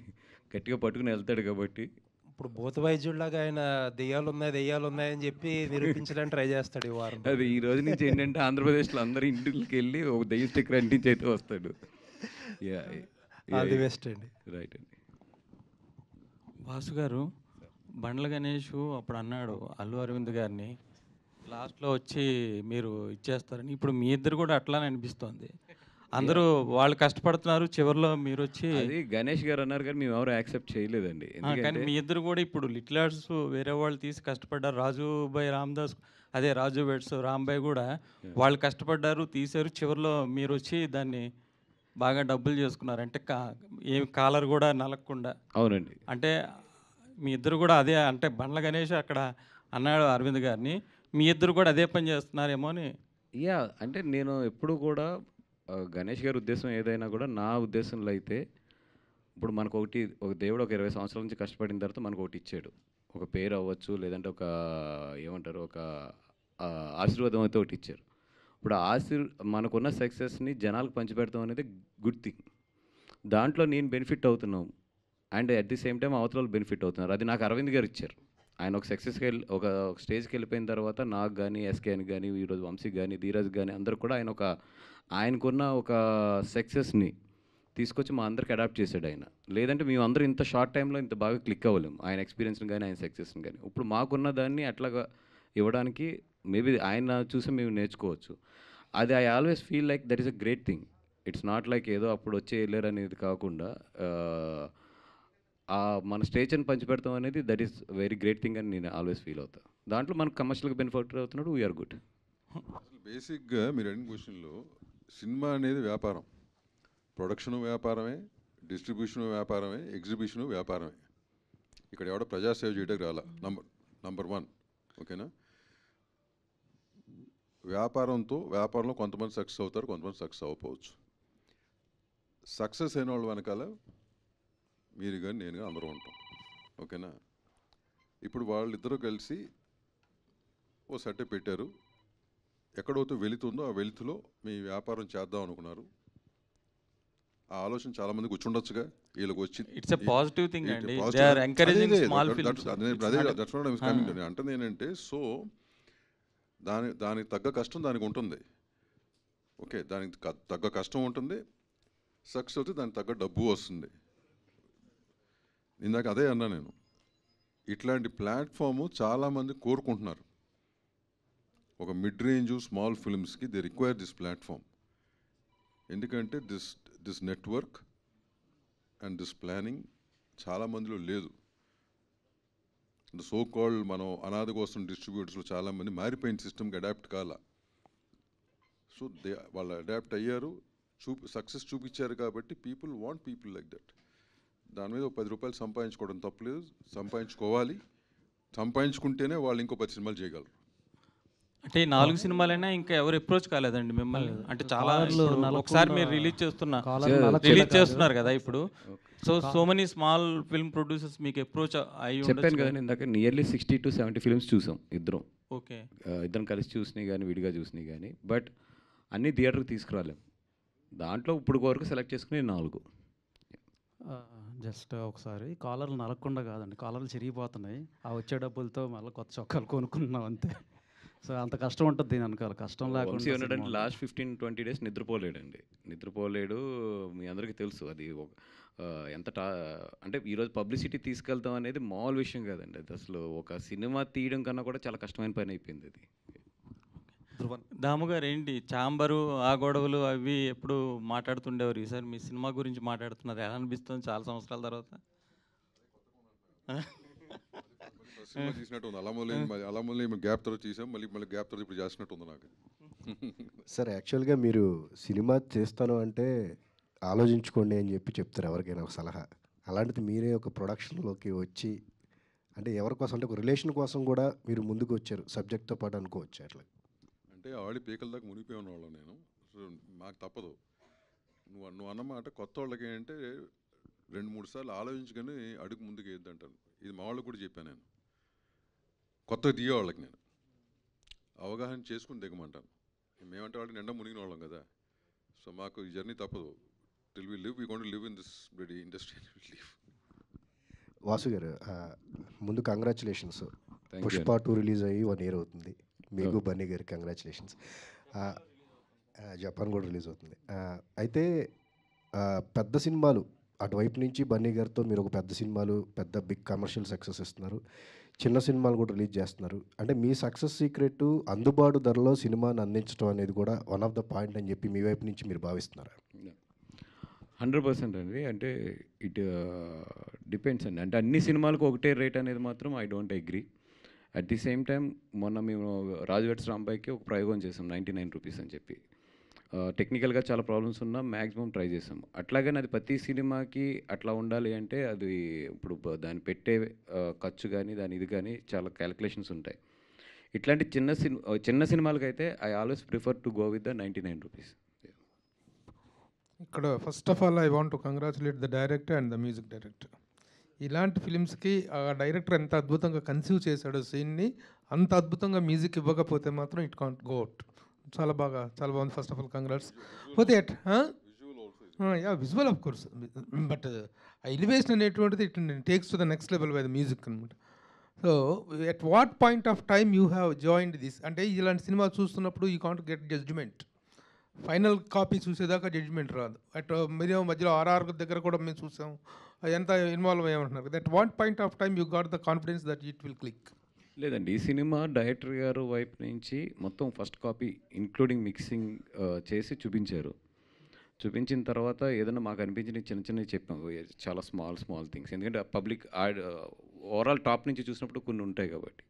గట్టిగా పట్టుకుని వెళ్తాడు కాబట్టి. ఇప్పుడు భూత వైద్యుడిలాగా ఆయన దెయ్యాలు ఉన్నాయని చెప్పి నిరూపించడానికి ట్రై చేస్తాడు ఈ వారం. అది ఈ రోజు నుంచి ఏంటంటే ఆంధ్రప్రదేశ్లో అందరి ఇంటికి వెళ్ళి ఒక దెయ్యం స్టిక్కర్ అంటించి అయితే వస్తాడు. ఆల్ ది బెస్ట్ అండి. రైట్ అండి. వాసు గారు, బండ్ల గణేష్ అప్పుడు అన్నాడు అల్లు అరవింద్ గారిని లాస్ట్లో వచ్చి మీరు ఇచ్చేస్తారని. ఇప్పుడు మీ ఇద్దరు కూడా అట్లానే అనిపిస్తోంది. అందరూ వాళ్ళు కష్టపడుతున్నారు, చివరిలో మీరు వచ్చి. అది గణేష్ గారు అన్నారు కానీ మేము ఎవరు యాక్సెప్ట్ చేయలేదండి. కానీ మీ ఇద్దరు కూడా ఇప్పుడు లిటిల్ ఆర్ట్స్ వేరే వాళ్ళు తీసి కష్టపడ్డారు. రాజుభాయ్ రామదాస్, అదే రాజు వెడ్స్ రాంబాయ్ కూడా వాళ్ళు కష్టపడ్డారు, తీశారు. చివరిలో మీరు వచ్చి దాన్ని బాగా డబ్బులు చేసుకున్నారు. అంటే ఏమి కాలర్ కూడా నలగకుండా. అవునండి. అంటే మీ ఇద్దరు కూడా అదే, అంటే బండ్ల గణేష్ అక్కడ అన్నాడు అరవింద్ గారిని, మీ ఇద్దరు కూడా అదే పని చేస్తున్నారేమో అని. యా, అంటే నేను ఎప్పుడు కూడా గణేష్ గారి ఉద్దేశం ఏదైనా కూడా నా ఉద్దేశంలో అయితే ఇప్పుడు మనకు ఒక దేవుడు ఒక 20 సంవత్సరాల నుంచి కష్టపడిన తర్వాత మనకు ఒకటి ఇచ్చాడు. ఒక పేరు అవ్వచ్చు, లేదంటే ఒక ఏమంటారు, ఒక ఆశీర్వాదం అయితే ఒకటి ఇచ్చారు. ఇప్పుడు మనకున్న సక్సెస్ని జనాలకు పంచిపెడతాం అనేది గుడ్ థింగ్. దాంట్లో నేను బెనిఫిట్ అవుతున్నాం and at the same time అవతల బెనిఫిట్ అవుతున్నారు. అది నాకు అరవింద్ గారు ఇచ్చారు. ఆయన ఒక సక్సెస్కి ఒక స్టేజ్కి వెళ్ళిపోయిన తర్వాత నాకు కానీ, ఎస్కేఎన్ కానీ, ఈరోజు వంశీకి కానీ, ధీరజ్ కానీ అందరు కూడా ఆయనకున్న ఒక సక్సెస్ని తీసుకొచ్చి మా అందరికి అడాప్ట్ చేశాడు ఆయన. లేదంటే మేము అందరూ ఇంత షార్ట్ టైంలో ఇంత బాగా క్లిక్ అవ్వలేము, ఆయన ఎక్స్పీరియన్స్ని కానీ, ఆయన సక్సెస్ని కానీ. ఇప్పుడు మాకున్న దాన్ని అట్లాగా ఇవ్వడానికి మేబీ ఆయన చూసి మేము నేర్చుకోవచ్చు. అది I always feel like that is a great thing. It's not like ఏదో అప్పుడు వచ్చి వెళ్ళారు అనేది కాకుండా మన స్టేజ్ని పంచిపెడతాం అనేది that is very great thing అని నేను ఆల్వేస్ ఫీల్ అవుతాను. దాంట్లో మనకు కమర్షియల్గా బెనిఫిట్ అవుతున్నాడు, వీఆర్ గుడ్. బేసిక్గా మీరు అడిగిన క్వశ్చన్లో సినిమా అనేది వ్యాపారం, ప్రొడక్షను వ్యాపారమే, డిస్ట్రిబ్యూషను వ్యాపారమే, ఎగ్జిబిషను వ్యాపారమే. ఇక్కడ ఎవడో ప్రజాసేవ చేయడానికి రాలా. నంబర్ 1, ఓకేనా? వ్యాపారంలో కొంతమంది సక్సెస్ అవుతారు, కొంతమంది సక్సెస్ అవ్వకపోవచ్చు. సక్సెస్ అయిన వాళ్ళ వెనకాల మీరు కానీ నేను కానీ అందరూ ఉంటాం, ఓకేనా? ఇప్పుడు వాళ్ళిద్దరూ కలిసి ఓ సట్టే పెట్టారు, ఎక్కడైతే వెళుతుందో ఆ వెలుతులో మీ వ్యాపారం చేద్దాం అనుకున్నారు. ఆ ఆలోచన చాలా మంది కూర్చుండొచ్చుగా, వీళ్ళకి వచ్చి ఇట్స్ ఎ పాజిటివ్ థింగ్ అండి. They are encouraging small films. That's what I am coming to. అంటే ఏంటంటే సో దానికి తగ్గ కష్టం దానికి ఉంటుంది, ఓకే? దానికి తగ్గ కష్టం ఉంటుంది, సక్సెస్ అవుతే దానికి తగ్గ డబ్బు వస్తుంది. ఇందాక అదే అన్నా నేను, ఇట్లాంటి ప్లాట్ఫాము చాలామంది కోరుకుంటున్నారు. ఒక మిడ్ రేంజ్ స్మాల్ ఫిల్మ్స్కి దే రిక్వైర్ దిస్ ప్లాట్ఫామ్. ఎందుకంటే this network and this planning చాలామందిలో లేదు. సో కాల్డ్ మనం అనాథ కోసం డిస్ట్రిబ్యూటర్స్లో చాలామంది మారిపోయిన సిస్టమ్కి అడాప్ట్ కాల. సో వాళ్ళు అడాప్ట్ అయ్యారు, సక్సెస్ చూపించారు కాబట్టి people want people like that. దాని మీద 10 రూపాయలు సంపాదించుకోవడం తప్పలేదు, సంపాదించుకోవాలి. సంపాదించుకుంటేనే వాళ్ళు ఇంకో 10 సినిమాలు చేయగలరు. అంటే 4 సినిమాలైనా ఇంకా ఎవరు అప్రోచ్ కాలేదండి మిమ్మల్ని? అంటే చాలా ఒకసారి మీరు రిలీజ్ చేస్తున్నారు కదా ఇప్పుడు. So many small film producers మీకు అప్రోచ్ అయ్యి చెప్పాను కదా ఇందాక, నియర్లీ 60 to 70 ఫిల్మ్స్ చూసాం ఇద్దరం. ఓకే, ఇద్దరం కలిసి చూసినాయి కానీ, విడిగా చూసినాయి కానీ. బట్ అన్ని థియేటర్కి తీసుకురాలేం. దాంట్లో ఇప్పుడు వరకు సెలెక్ట్ చేసుకుని 4. జస్ట్ ఒకసారి కాలర్లు నలగకుండా కాదండి, కాలర్లు చిరిగిపోతున్నాయి. ఆ వచ్చే డబ్బులతో మళ్ళీ కొత్త చొక్కాలు కొనుక్కున్నాం అంతే. సో అంత కష్టం ఉంటుంది దీని వెనకాల. కష్టం లేకుండా లాస్ట్ 15-20 days నిద్రపోలేడు. మీ అందరికీ తెలుసు అది ఎంత అంటే ఈరోజు పబ్లిసిటీ తీసుకెళ్తాం అనేది మామూలు విషయం కాదండి. అది అసలు ఒక సినిమా తీయడం కన్నా కూడా చాలా కష్టమైన పని అయిపోయింది అది. దాము గారు ఏంటి చాంబరు, ఆ గొడవలు అవి ఎప్పుడు మాట్లాడుతుండేవారు. ఈసారి మీ సినిమా గురించి మాట్లాడుతున్నారు, ఎలా అనిపిస్తుంది చాలా సంవత్సరాల తర్వాత? సినిమా తీసినట్టు ఉంది. అలా గ్యాప్ తర్వాత తీసాం, మళ్ళీ గ్యాప్ తర్వాత ఇప్పుడు చేసినట్టు ఉంది నాకు. సార్ యాక్చువల్గా మీరు సినిమా చేస్తాను అంటే ఆలోచించుకోండి అని చెప్తారు ఎవరికైనా ఒక సలహా. అలాంటిది మీరే ఒక ప్రొడక్షన్లోకి వచ్చి, అంటే ఎవరి కోసం అంటే ఒక రిలేషన్ కోసం కూడా మీరు ముందుకు వచ్చారు సబ్జెక్ట్తో పాటు అనుకోవచ్చు. అట్లా అంటే ఆడి పీకల దాకా మునిగిపోయి ఉన్నవాళ్ళం నేను. సో మాకు తప్పదు. నువ్వు అన్నమాట కొత్త వాళ్ళకి ఏంటంటే 2-3 సార్లు ఆలోచించుకొని అడుగు ముందుకు వేద్దంటాను. ఇది మా వాళ్ళకి కూడా చెప్పాను నేను. కొత్తగా తీయ వాళ్ళకి నేను అవగాహన చేసుకుని దిగమంటాను. మేమంటే వాళ్ళకి నిండా మునిగిన వాళ్ళం కదా. సో మాకు ఈ జర్నీ తప్పదు. Till we live, we going to live in this bloody industry. Vasu garu ముందు కంగ్రాచులేషన్స్. పుష్ప 2 రిలీజ్ అయ్యి 1 year అవుతుంది. మీకు బన్నీ గారికి కంగ్రాచులేషన్స్. జపాన్ కూడా రిలీజ్ అవుతుంది. అయితే పెద్ద సినిమాలు అటువైపు నుంచి బన్నీ గారితో మీరు ఒక పెద్ద సినిమాలు, పెద్ద బిగ్ కమర్షియల్ సక్సెస్ ఇస్తున్నారు. చిన్న సినిమాలు కూడా రిలీజ్ చేస్తున్నారు. అంటే మీ సక్సెస్ సీక్రెట్ అందుబాటు ధరలో సినిమాని అందించడం అనేది కూడా వన్ ఆఫ్ ద పాయింట్ అని చెప్పి మీ వైపు నుంచి మీరు భావిస్తున్నారా? 100% అండి. అంటే ఇట్ డిపెండ్స్ అండి. అంటే అన్ని సినిమాలకు ఒకటే రేట్ అనేది మాత్రం I don't agree. At the same time మొన్న మేము రాజు వెడ్స్ రాంబాయ్కి ఒక ప్రయోగం చేసాం 99 రూపీస్ అని చెప్పి. టెక్నికల్గా చాలా ప్రాబ్లమ్స్ ఉన్నా మ్యాక్సిమం ట్రై చేసాం. అట్లాగని అది ప్రతి సినిమాకి అట్లా ఉండాలి అంటే అది ఇప్పుడు దాన్ని పెట్టే ఖర్చు కానీ దాని ఇది కానీ చాలా క్యాలిక్యులేషన్స్ ఉంటాయి. ఇట్లాంటి చిన్న సినిమాలకైతే I always prefer to go with the 99 rupees. ఇక్కడ first of all I want to congratulate the director and the music director. ఇలాంటి ఫిలిమ్స్కి ఆ డైరెక్టర్ ఎంత అద్భుతంగా కన్సీవ్ చేశాడో సీన్ని, అంత అద్భుతంగా మ్యూజిక్ ఇవ్వకపోతే మాత్రం ఇట్ కాంట్ గో అవుట్. చాలా బాగుంది. First of all congrats. పోతే visual of course, but elevation అనేటువంటిది it takes to the next level by the music అనమాట. So at what point of time you have joined this? అంటే ఇలాంటి cinema చూస్తున్నప్పుడు you can't get judgement. Final copy చూసేదాకా judgement రాదు. At మీరు మధ్యలో RR దగ్గర కూడా మేము చూసాం, ఎంత ఇన్వాల్వ్ అయ్యామంటున్నారు. That what point of time you got the confidence that it will click? లేదండి, ఈ సినిమా డైరెక్టర్ గారు వైపు నుంచి మొత్తం ఫస్ట్ కాపీ ఇంక్లూడింగ్ మిక్సింగ్ చేసి చూపించారు. చూపించిన తర్వాత ఏదైనా మాకు అనిపించిన చిన్నవి చెప్పాము, చాలా స్మాల్ థింగ్స్. ఎందుకంటే పబ్లిక్ ఓవరాల్ టాప్ నుంచి చూసినప్పుడు కొన్ని ఉంటాయి కాబట్టి.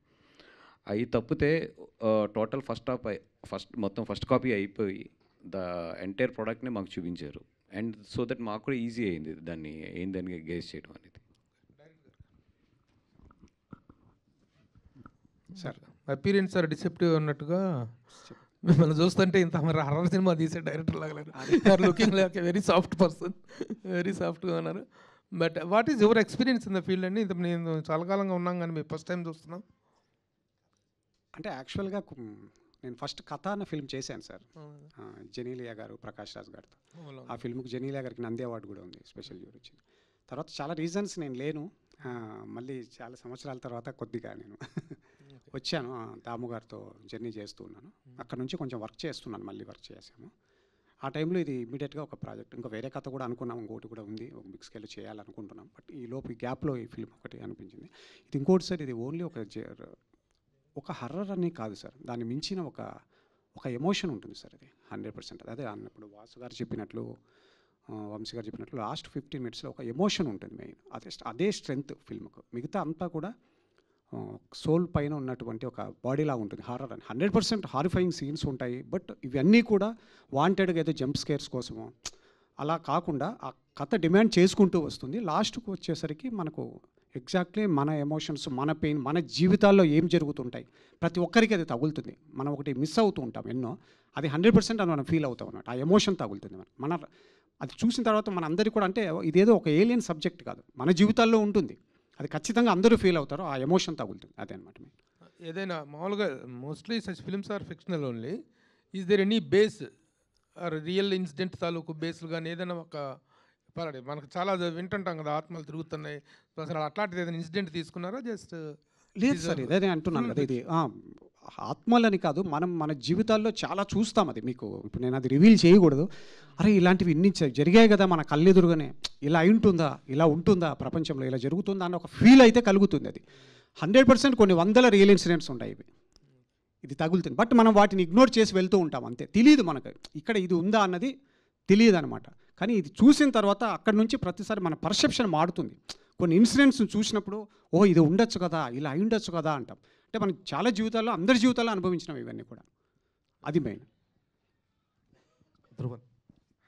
అవి తప్పితే టోటల్ మొత్తం ఫస్ట్ కాపీ అయిపోయి ద ఎంటైర్ ప్రోడక్ట్ని మాకు చూపించారు. అండ్ సో దట్ మాకు కూడా ఈజీ అయింది దాన్ని ఏందని గేస్ చేయడం అనేది. సార్ అపీరెన్స్ ఆర్ డిసెప్టివ్ అన్నట్టుగా మిమ్మల్ని చూస్తుంటే ఇంత మరి హర్రర్ సినిమా తీసే డైరెక్టర్ లాగా looking like very soft person, very సాఫ్ట్గా ఉన్నారు. But what is your experience in the field అండి? ఇంత నేను చాలా కాలంగా ఉన్నాం కానీ మేము ఫస్ట్ టైం చూస్తున్నాం. అంటే యాక్చువల్గా నేను ఫస్ట్ కథ అన్న ఫిల్మ్ చేశాను సార్, జెనీలియా గారు, ప్రకాష్ రాజ్ గారితో. ఆ ఫిల్మ్కి జెనీలియా గారికి నంది అవార్డు కూడా ఉంది, స్పెషల్ జ్యూరీ వచ్చింది. తర్వాత చాలా రీజన్స్ నేను లేను, మళ్ళీ చాలా సంవత్సరాల తర్వాత కొద్దిగా నేను వచ్చాను. దాము గారితో జర్నీ చేస్తూ ఉన్నాను. అక్కడ నుంచి కొంచెం వర్క్ చేస్తున్నాను, మళ్ళీ వర్క్ చేసాము. ఆ టైంలో ఇది ఇమీడియట్గా ఒక ప్రాజెక్ట్, ఇంకా వేరే కథ కూడా అనుకున్నాం, ఇంకోటి కూడా ఉంది, ఒక బిగ్ స్కేల్ చేయాలనుకుంటున్నాం. బట్ ఈ లోపు ఈ గ్యాప్లో ఈ ఫిల్మ్ ఒకటి అనిపించింది. ఇది ఇంకోటి సార్, ఇది ఓన్లీ ఒక హర్రర్ అని కాదు సార్, దాన్ని మించిన ఒక ఎమోషన్ ఉంటుంది సార్. అది 100%. అదే అన్నప్పుడు వాసు గారు చెప్పినట్లు, వంశీ గారు చెప్పినట్లు లాస్ట్ 15 minutesలో ఒక ఎమోషన్ ఉంటుంది మెయిన్. అదే స్ట్రెంగ్త్ ఫిల్మ్కు. మిగతా అంతా కూడా సోల్ పైన ఉన్నటువంటి ఒక బాడీలా ఉంటుంది. హారర్ అని 100% హారిఫైయింగ్ సీన్స్ ఉంటాయి. బట్ ఇవన్నీ కూడా వాంటెడ్గా ఏదో జంప్ స్కేర్స్ కోసమో అలా కాకుండా ఆ కథ డిమాండ్ చేసుకుంటూ వస్తుంది. లాస్ట్కు వచ్చేసరికి మనకు ఎగ్జాక్ట్లీ మన ఎమోషన్స్, మన పెయిన్, మన జీవితాల్లో ఏం జరుగుతుంటాయి ప్రతి ఒక్కరికి అది తగులుతుంది. మనం ఒకటి మిస్ అవుతూ ఉంటాం ఎన్నో, అది 100% అని మనం ఫీల్ అవుతాం అన్నమాట. ఆ ఎమోషన్ తగులుతుంది మన అది చూసిన తర్వాత మన అందరికీ కూడా, అంటే ఇదేదో ఒక ఏలియన్ సబ్జెక్ట్ కాదు, మన జీవితాల్లో ఉంటుంది. అది ఖచ్చితంగా అందరూ ఫీల్ అవుతారు, ఆ ఎమోషన్ తగులుతుంది. అదే అనమాట. ఏదైనా మామూలుగా mostly such films are fictional only. Is there any base or real incident తాలూకు బేస్లు కానీ ఏదైనా ఒక మనకు చాలా వింటుంటాం కదా, ఆత్మలు తిరుగుతున్నాయి, అసలు అట్లాంటిది ఏదైనా ఇన్సిడెంట్ తీసుకున్నారా? జస్ట్ లేదు సార్, ఇదే అంటున్నాను కదా, ఇది ఆత్మలని కాదు, మనం మన జీవితాల్లో చాలా చూస్తాం. అది మీకు ఇప్పుడు నేను అది రివీల్ చేయకూడదు. అరే ఇలాంటివి ఇన్ని జరిగాయి కదా మన కళ్ళెదురుగానే, ఇలా ఉంటుందా, ఇలా ఉంటుందా ప్రపంచంలో, ఇలా జరుగుతుందా అన్న ఒక ఫీల్ అయితే కలుగుతుంది. అది 100% కొన్ని వందల రియల్ ఇన్సిడెంట్స్ ఉంటాయి, ఇది తగులుతుంది. బట్ మనం వాటిని ఇగ్నోర్ చేసి వెళ్తూ ఉంటాం, అంతే. తెలియదు మనకు ఇక్కడ ఇది ఉందా అన్నది తెలియదు అనమాట. కానీ ఇది చూసిన తర్వాత అక్కడ నుంచి ప్రతిసారి మన పర్సెప్షన్ మారుతుంది. కొన్ని ఇన్సిడెంట్స్ చూసినప్పుడు ఓ ఇది ఉండొచ్చు కదా, ఇలా అయి ఉండొచ్చు కదా అంటాం. అంటే మనం చాలా జీవితాల్లో, అందరి జీవితాల్లో అనుభవించినాం ఇవన్నీ కూడా. అది main. Dhruvan,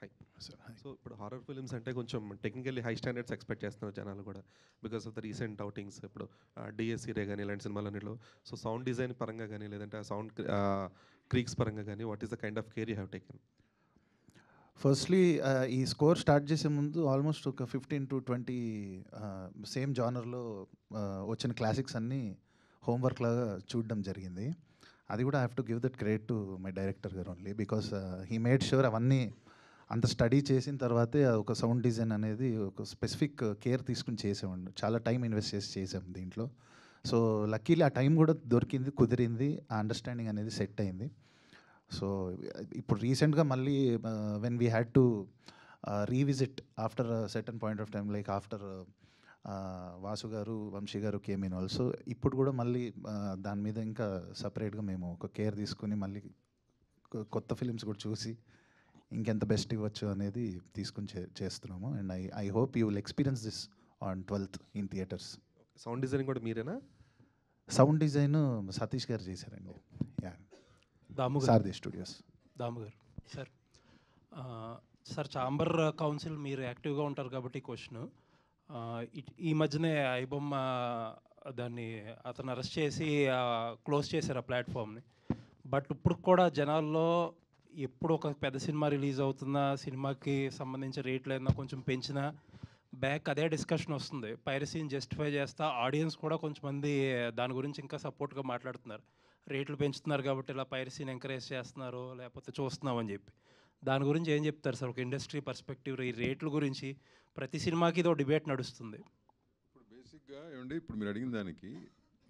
high sir. So ఇప్పుడు హారర్ ఫిల్మ్స్ అంటే కొంచెం టెక్నికల్లీ హై స్టాండర్డ్స్ ఎక్స్పెక్ట్ చేస్తున్నారు జనాలు కూడా, because of the recent outings. ఇప్పుడు డిఎస్సీ రే కానీ ఇలాంటి సినిమాలన్నిలో, సో సౌండ్ డిజైన్ పరంగా కానీ లేదంటే సౌండ్ క్రీక్స్ పరంగా కానీ, what is the kind of care you have taken? Firstly ఈ స్కోర్ స్టార్ట్ చేసే ముందు ఆల్మోస్ట్ ఒక 15 to 20 సేమ్ జానర్లో వచ్చిన క్లాసిక్స్ అన్నీ హోంవర్క్ లాగా చూడడం జరిగింది. అది కూడా I have to give that credit to my director గారు only, because he made sure అవన్నీ అంత స్టడీ చేసిన తర్వాతే ఒక సౌండ్ డిజైన్ అనేది ఒక స్పెసిఫిక్ కేర్ తీసుకుని చేసేవాడు. చాలా టైం ఇన్వెస్ట్ చేసి చేసాం దీంట్లో. సో లక్కీలీ ఆ టైం కూడా దొరికింది, కుదిరింది, ఆ అండర్స్టాండింగ్ అనేది సెట్ అయింది. సో ఇప్పుడు రీసెంట్గా మళ్ళీ when we had to revisit after certain point of time, like after Vasu garu, Vamsi గారు కేమ్ ఇన్ ఆల్సో. ఇప్పుడు కూడా మళ్ళీ దాని మీద ఇంకా సపరేట్గా మేము ఒక కేర్ తీసుకుని మళ్ళీ కొత్త ఫిలిమ్స్ కూడా చూసి ఇంకెంత బెస్ట్ ఇవ్వచ్చు అనేది తీసుకుని చేస్తున్నాము. And I hope you will experience this on 12th in theatres. Sound designing కూడా మీరేనా? సౌండ్ డిజైన్ సతీష్ గారు చేశారండి. సారథి స్టూడియోస్. దాము గారు సార్, సార్ చాంబర్ కౌన్సిల్ మీరు యాక్టివ్గా ఉంటారు కాబట్టి క్వశ్చన్, ఈ మధ్యనే ఐబొమ్మ దాన్ని అతను అరెస్ట్ చేసి క్లోజ్ చేశారు ఆ ప్లాట్ఫామ్ని. బట్ ఇప్పుడు కూడా జనాల్లో ఎప్పుడు ఒక పెద్ద సినిమా రిలీజ్ అవుతున్న సినిమాకి సంబంధించిన రేట్లు ఏదైనా కొంచెం పెంచినా బ్యాక్ అదే డిస్కషన్ వస్తుంది. పైరసీని జస్టిఫై చేస్తా ఆడియన్స్ కూడా కొంచెంమంది దాని గురించి ఇంకా సపోర్ట్గా మాట్లాడుతున్నారు. రేట్లు పెంచుతున్నారు కాబట్టి ఇలా పైరసీని ఎంకరేజ్ చేస్తున్నారు లేకపోతే చూస్తున్నామని చెప్పి. దాని గురించి ఏం చెప్తారు సార్ ఒక ఇండస్ట్రీ పర్స్పెక్టివ్? ఈ రేట్ల గురించి ప్రతి సినిమాకి ఇదో డిబేట్ నడుస్తుంది. ఇప్పుడు బేసిక్గా ఏమండి, ఇప్పుడు మీరు అడిగిన దానికి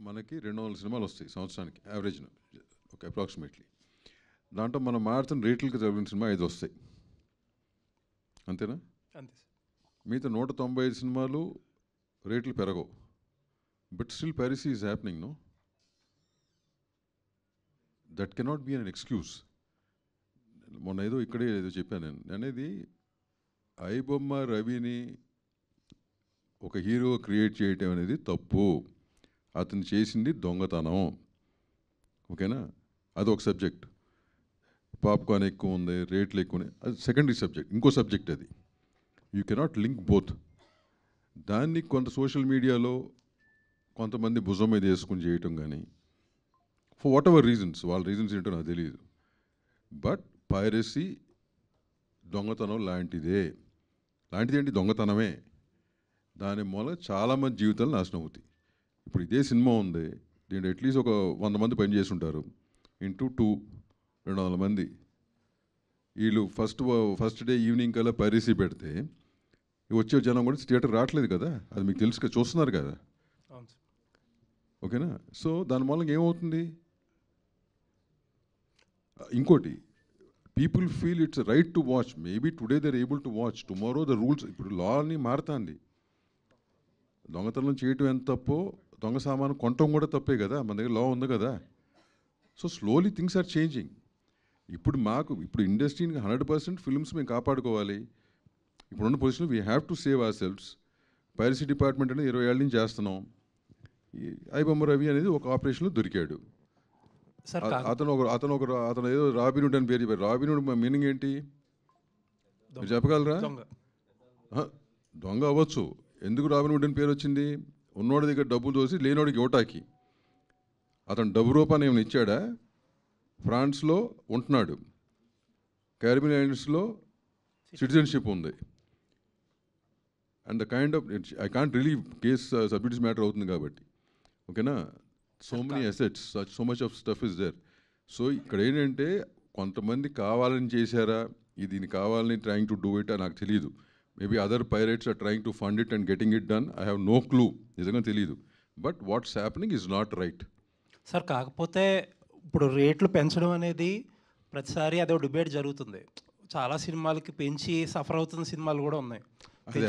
మనకి 200 సినిమాలు వస్తాయి సంవత్సరానికి యావరేజ్, ఒక అప్రాక్సిమేట్లీ. దాంట్లో మనం మారుతున్న రేట్లకి చదివిన సినిమా 5 వస్తాయి, అంతేనా? అంతే సార్. మిగతా 195 సినిమాలు రేట్లు పెరగవు. But still piracy is happening, no? That cannot be an excuse. మొన్న ఏదో ఇక్కడే ఏదో చెప్పాను నేను అనేది, ఐబొమ్మ రవిని ఒక హీరో క్రియేట్ చేయటం అనేది తప్పు. అతను చేసింది దొంగతనం, ఓకేనా? అదొక సబ్జెక్ట్. పాప్కార్న్ ఎక్కువ ఉంది, రేట్లు ఎక్కువ ఉన్నాయి, అది సెకండరీ సబ్జెక్ట్, ఇంకో సబ్జెక్ట్ అది. You cannot link both. దాన్ని కొంత సోషల్ మీడియాలో కొంతమంది భుజం మీద వేసుకుని చేయటం కానీ, ఫర్ వాట్ ఎవర్ రీజన్స్, వాళ్ళ రీజన్స్ ఏంటో నాకు తెలియదు. బట్ పైరసీ దొంగతనం లాంటిదే. లాంటిది ఏంటి? దొంగతనమే. దాని మూల చాలామంది జీవితాలు నాశనం అవుతాయి. ఇప్పుడు ఇదే సినిమా ఉంది, దీంట్లో అట్లీస్ట్ ఒక 100 మంది పనిచేసి ఉంటారు, ఇంటూ 200 మంది. వీళ్ళు ఫస్ట్ డే ఈవినింగ్ కల్లా పైరసీ పెడితే వచ్చే జనం కూడా థియేటర్ రావట్లేదు కదా, అది మీకు తెలుసు కదా, చూస్తున్నారు కదా, ఓకేనా? సో దాని మూలంగా ఏమవుతుంది? ఇంకోటి, people feel it's right to watch. Maybe today they are able to watch, tomorrow the rules. ఇప్పుడు లా అని మారుతుంది. దొంగతనం చేయటం ఎంత తప్పో దొంగ సామాను కొనటం కూడా తప్పే కదా, మన దగ్గర లా ఉంది కదా. So slowly things are changing. ఇప్పుడు ఇండస్ట్రీని 100% ఫిల్మ్స్ మేము కాపాడుకోవాలి. ఇప్పుడున్న పొజిషన్లో we have to save ourselves. Piracy department అనేది 20 ఏళ్ళ నుంచి చేస్తున్నాం. ఈ ఐబొమ్మ రవి అనేది ఒక ఆపరేషన్లో దొరికాడు. అతను ఏదో రాబిన్హుడ్ అని పేరు చెప్పారు. రాబిన్హుడ్ మీనింగ్ ఏంటి మీరు చెప్పగలరా? దొంగ అవ్వచ్చు. ఎందుకు రాబిన్హుడ్ అని పేరు వచ్చింది? ఉన్నోడి దగ్గర డబ్బులు దోసి లేనోడికి ఇవ్వటానికి. అతను డబ్బు రూపాన్ని ఏమైనా ఇచ్చాడా? ఫ్రాన్స్లో ఉంటున్నాడు, క్యారిబియన్ ఐలాండ్స్లో సిటిజన్షిప్ ఉంది. And the kind of I can't relieve case subjects matter అవుతుంది కాబట్టి, ఓకేనా? So many assets, so much of stuff is there. So ఇక్కడ ఏంటంటే కొంతమంది కావాలని చేశారా, దీన్ని కావాలని ట్రయింగ్ టు డూ ఇట్ అని నాకు తెలియదు. Maybe other pirates are trying to fund it and getting it done. I have no clue, నిజంగా తెలియదు. But what's happening is not right. Sir కాకపోతే ఇప్పుడు రేట్లు పెంచడం అనేది ప్రతిసారి అదో డిబేట్ జరుగుతుంది. చాలా సినిమాలకి పెంచి సఫర్ అవుతున్న సినిమాలు కూడా ఉన్నాయి. అది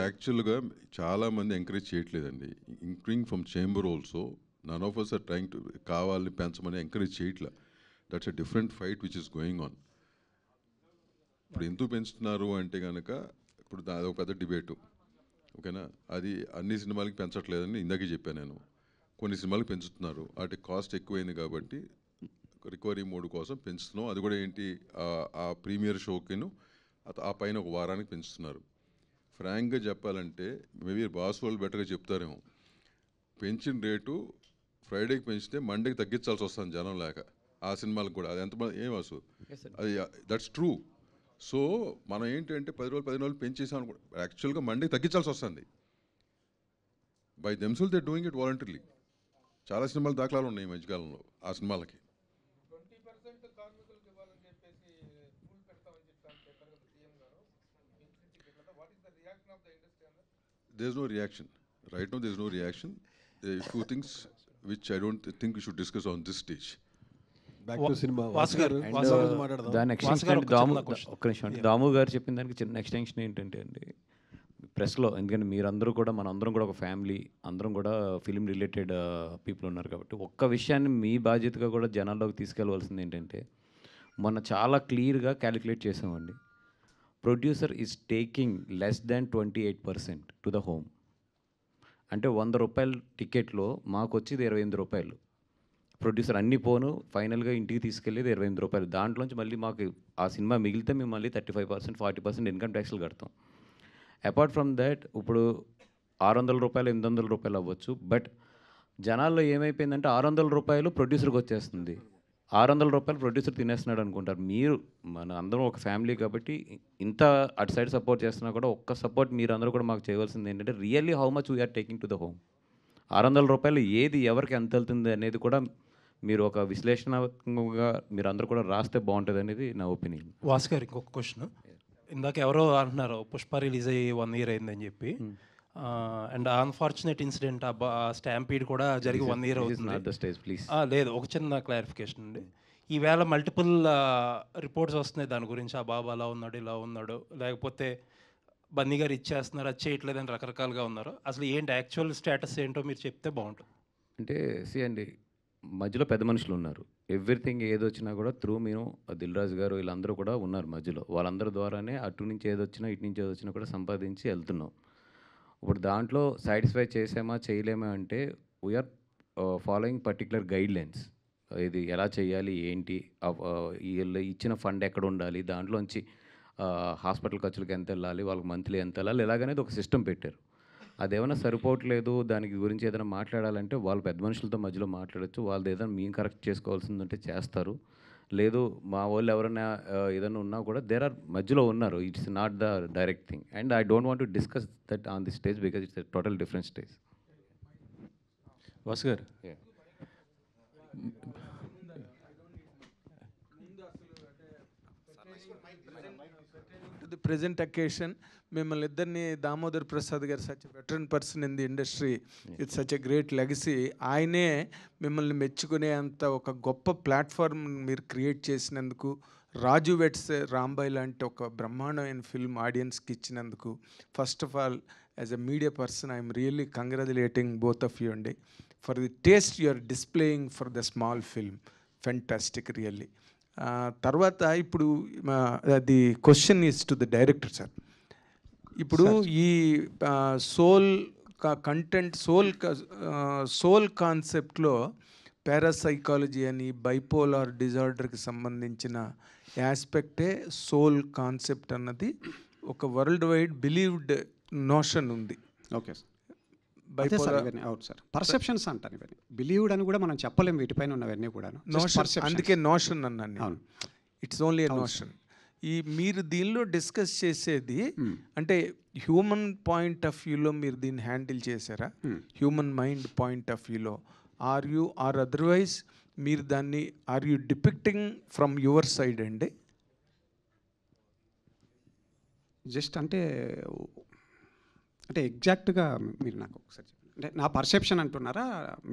యాక్చువల్గా చాలామంది ఎంకరేజ్ చేయట్లేదండి, including from chamber also. None of us are trying to కావాలని పెంచమని ఎంకరేజ్ చేయట్లా. That's a different fight which is going on. ఇప్పుడు ఎందుకు పెంచుతున్నారు అంటే కనుక ఇప్పుడు అది ఒక పెద్ద డిబేటు, ఓకేనా? అది అన్ని సినిమాలకి పెంచట్లేదని ఇందాకే చెప్పాను నేను. కొన్ని సినిమాలకు పెంచుతున్నారు, వాటి కాస్ట్ ఎక్కువైంది కాబట్టి రికవరీ మోడ్ కోసం పెంచుతున్నాం. అది కూడా ఏంటి, ఆ ప్రీమియర్ షోకిను ఆ పైన ఒక వారానికి పెంచుతున్నారు. ఫ్రాంక్గా చెప్పాలంటే మేబీ బాస్ వాళ్ళు బెటర్గా చెప్తారేమో, పెంచిన రేటు ఫ్రైడేకి పెంచితే మండేకి తగ్గించాల్సి వస్తుంది జనం లేక. ఆ సినిమాలకు కూడా అది ఎంతమంది ఏం అసలు అది దట్స్ ట్రూ. సో మనం ఏంటంటే 10 రోజులు పెంచేసాం అనుకో, యాక్చువల్గా మండేకి తగ్గించాల్సి వస్తుంది. By themself they doing it voluntarily. చాలా సినిమాలు దాఖలాలు ఉన్నాయి ఈ మధ్యకాలంలో ఆ సినిమాలకి. There is no reaction. Right now there is no reaction. There are few things which I don't think we should discuss on this stage. back to cinema. Vasu గారు దాని ఎక్స్టెన్షన్ ఒక్క నిమిషం అంటే దాము గారు చెప్పిన దానికి చిన్న ఎక్స్టెన్షన్ ఏంటంటే అండి, ప్రెస్లో ఎందుకంటే మీరందరూ కూడా మనందరం కూడా ఒక ఫ్యామిలీ, అందరం కూడా ఫిలిం రిలేటెడ్ పీపుల్ ఉన్నారు కాబట్టి ఒక్క విషయాన్ని మీ బాధ్యతగా కూడా జనాల్లోకి తీసుకెళ్ళవలసింది ఏంటంటే, మొన్న చాలా క్లియర్గా క్యాలిక్యులేట్ చేసామండి. Producer is taking less than 28% to the home. అంటే 100 రూపాయల టికెట్లో మాకు వచ్చేది 28 రూపాయలు. ప్రొడ్యూసర్ అన్ని పోను ఫైనల్గా ఇంటికి తీసుకెళ్ళేది 28 రూపాయలు. దాంట్లోంచి మళ్ళీ మాకు ఆ సినిమా మిగిలితే మేము మళ్ళీ 35% 40% ఇన్కమ్ ట్యాక్స్లు కడతాం. అపార్ట్ ఫ్రమ్ దాట్ ఇప్పుడు 600 రూపాయలు 800 రూపాయలు అవ్వచ్చు. బట్ జనాల్లో ఏమైపోయిందంటే 600 రూపాయలు ప్రొడ్యూసర్కి వచ్చేస్తుంది, 600 రూపాయలు ప్రొడ్యూసర్ తినేస్తున్నాడు అనుకుంటారు. మీరు మన అందరం ఒక ఫ్యామిలీ కాబట్టి ఇంత అటు సైడ్ సపోర్ట్ చేస్తున్నా కూడా ఒక్క సపోర్ట్ మీరు అందరూ కూడా మాకు చేయవలసింది ఏంటంటే, really how much we're taking to the home. 600 రూపాయలు ఏది ఎవరికి ఎంత వెళ్తుంది అనేది కూడా మీరు ఒక విశ్లేషణాత్మకంగా మీరు అందరూ కూడా రాస్తే బాగుంటుంది అనేది నా ఒపీనియన్. వాసు గారు ఇంకొక క్వశ్చన్, ఇందాక ఎవరో అంటున్నారు పుష్ప రిలీజ్ అయ్యి 1 year అయిందని చెప్పి, అండ్ అన్ఫార్చునేట్ ఇన్సిడెంట్ ఆ స్టాంపీడ్ కూడా జరిగి 1 year అవుతుంది. లేదు, ఒక చిన్న క్లారిఫికేషన్ అండి. ఈవేళ మల్టిపుల్ రిపోర్ట్స్ వస్తున్నాయి దాని గురించి, ఆ బాబు అలా ఉన్నాడు ఇలా ఉన్నాడు, లేకపోతే బన్నీ గారు ఇచ్చేస్తున్నారు అది చేయట్లేదని రకరకాలుగా ఉన్నారు. అసలు ఏంటి యాక్చువల్ స్టేటస్ ఏంటో మీరు చెప్తే బాగుంటుంది. అంటే అండి మధ్యలో పెద్ద మనుషులు ఉన్నారు. ఎవ్రీథింగ్ ఏదొచ్చినా కూడా త్రూ మేము దిల్ రాజు గారు వీళ్ళందరూ కూడా ఉన్నారు మధ్యలో. వాళ్ళందరి ద్వారానే అటు నుంచి ఏదొచ్చినా ఇటు నుంచి ఏదొచ్చినా కూడా సంపాదించి వెళ్తున్నాం. ఇప్పుడు దాంట్లో సాటిస్ఫై చేసామా చేయలేమా అంటే we're following particular guidelines. ఇది ఎలా చేయాలి ఏంటి, వీళ్ళు ఇచ్చిన ఫండ్ ఎక్కడ ఉండాలి, దాంట్లోంచి హాస్పిటల్ ఖర్చులకు ఎంత వెళ్ళాలి, వాళ్ళకి మంత్లీ ఎంత వెళ్ళాలి, ఇలాగనేది ఒక సిస్టమ్ పెట్టారు. అదేమైనా సరిపోవట్లేదు దానికి గురించి ఏదైనా మాట్లాడాలంటే వాళ్ళు పెద్ద మనుషులతో మధ్యలో మాట్లాడచ్చు. వాళ్ళది ఏదైనా మేము కరెక్ట్ చేసుకోవాల్సిందంటే చేస్తారు. లేదు మా వాళ్ళు ఎవరైనా ఏదైనా ఉన్నా కూడా దేర్ ఆర్ మధ్యలో ఉన్నారు. It's not the direct thing and I don't want to discuss that on the stage because it's a total different stage. Vasu గారు ది ప్రెజెంట్ అకేషన్ మిమ్మల్ని ఇద్దరిని దామోదర్ ప్రసాద్ గారు such veteran person in the industry it's such a great legacy. ఆయనే మిమ్మల్ని మెచ్చుకునే అంత ఒక గొప్ప ప్లాట్ఫామ్ మీరు క్రియేట్ చేసినందుకు, రాజు వెట్స్ రాంబాయ్ లాంటి ఒక బ్రహ్మాండమైన ఫిల్మ్ ఆడియన్స్కి ఇచ్చినందుకు first of all as a media person I'm really congratulating both of you అండి for the taste you are displaying for the small film. Fantastic really. తర్వాత ఇప్పుడు the question is to the director sir. ఇప్పుడు ఈ soul content soul కాన్సెప్ట్లో parapsychology అని bipolar డిజార్డర్కి సంబంధించిన యాస్పెక్టే సోల్ కాన్సెప్ట్ అన్నది ఒక వరల్డ్ వైడ్ బిలీవ్డ్ నోషన్ ఉంది. ఓకే సార్, అవును సార్, పర్సెప్షన్స్ అంటాను ఇవన్నీ. బిలీవ్డ్ అని కూడా మనం చెప్పలేం వీటిపైన ఉన్నవన్నీ కూడా. అందుకే నోషన్ అన్నాను. It's only a notion. ఈ మీరు దీనిలో డిస్కస్ చేసేది అంటే హ్యూమన్ పాయింట్ ఆఫ్ వ్యూలో మీరు దీన్ని హ్యాండిల్ చేశారా? హ్యూమన్ మైండ్ పాయింట్ ఆఫ్ వ్యూలో ఆర్ అదర్వైజ్ మీరు దాన్ని are you depicting from your side అండి? జస్ట్ అంటే ఎగ్జాక్ట్గా మీరు నాకు ఒకసారి అంటే నా పర్సెప్షన్ అంటున్నారా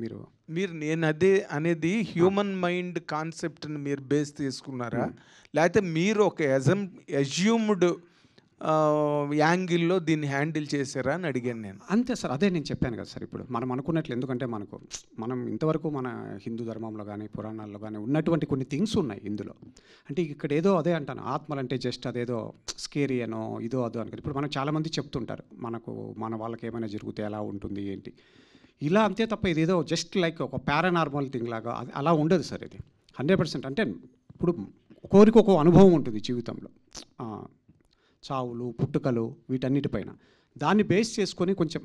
మీరు? నేను అదే అనేది హ్యూమన్ మైండ్ కాన్సెప్ట్ని మీరు బేస్ తీసుకున్నారా, లేకపోతే మీరు ఒక అజ్యూమ్డ్ యాంగిల్లో దీన్ని హ్యాండిల్ చేశారా అని అడిగాను నేను. అంతే సార్, అదే నేను చెప్పాను కదా సార్. ఇప్పుడు మనం అనుకున్నట్లు, ఎందుకంటే మనం ఇంతవరకు మన హిందూ ధర్మంలో కానీ పురాణాల్లో కానీ ఉన్నటువంటి కొన్ని థింగ్స్ ఉన్నాయి ఇందులో. అంటే ఇక్కడ ఏదో అదే అంటాను, ఆత్మలంటే జస్ట్ అదేదో స్కేరీ అనో ఇదో అదో అనుకో. ఇప్పుడు మనం చాలామంది చెప్తుంటారు మన వాళ్ళకి ఏమైనా జరిగితే ఎలా ఉంటుంది ఏంటి ఇలా, అంతే తప్ప ఇదేదో జస్ట్ లైక్ ఒక పారానార్మల్ థింగ్ లాగా అలా ఉండదు సార్. ఇది 100%. అంటే ఇప్పుడు ఒక్కొరికి ఒక్కో అనుభవం ఉంటుంది జీవితంలో, చావులు పుట్టుకలు వీటన్నిటిపైన. దాన్ని బేస్ చేసుకొని కొంచెం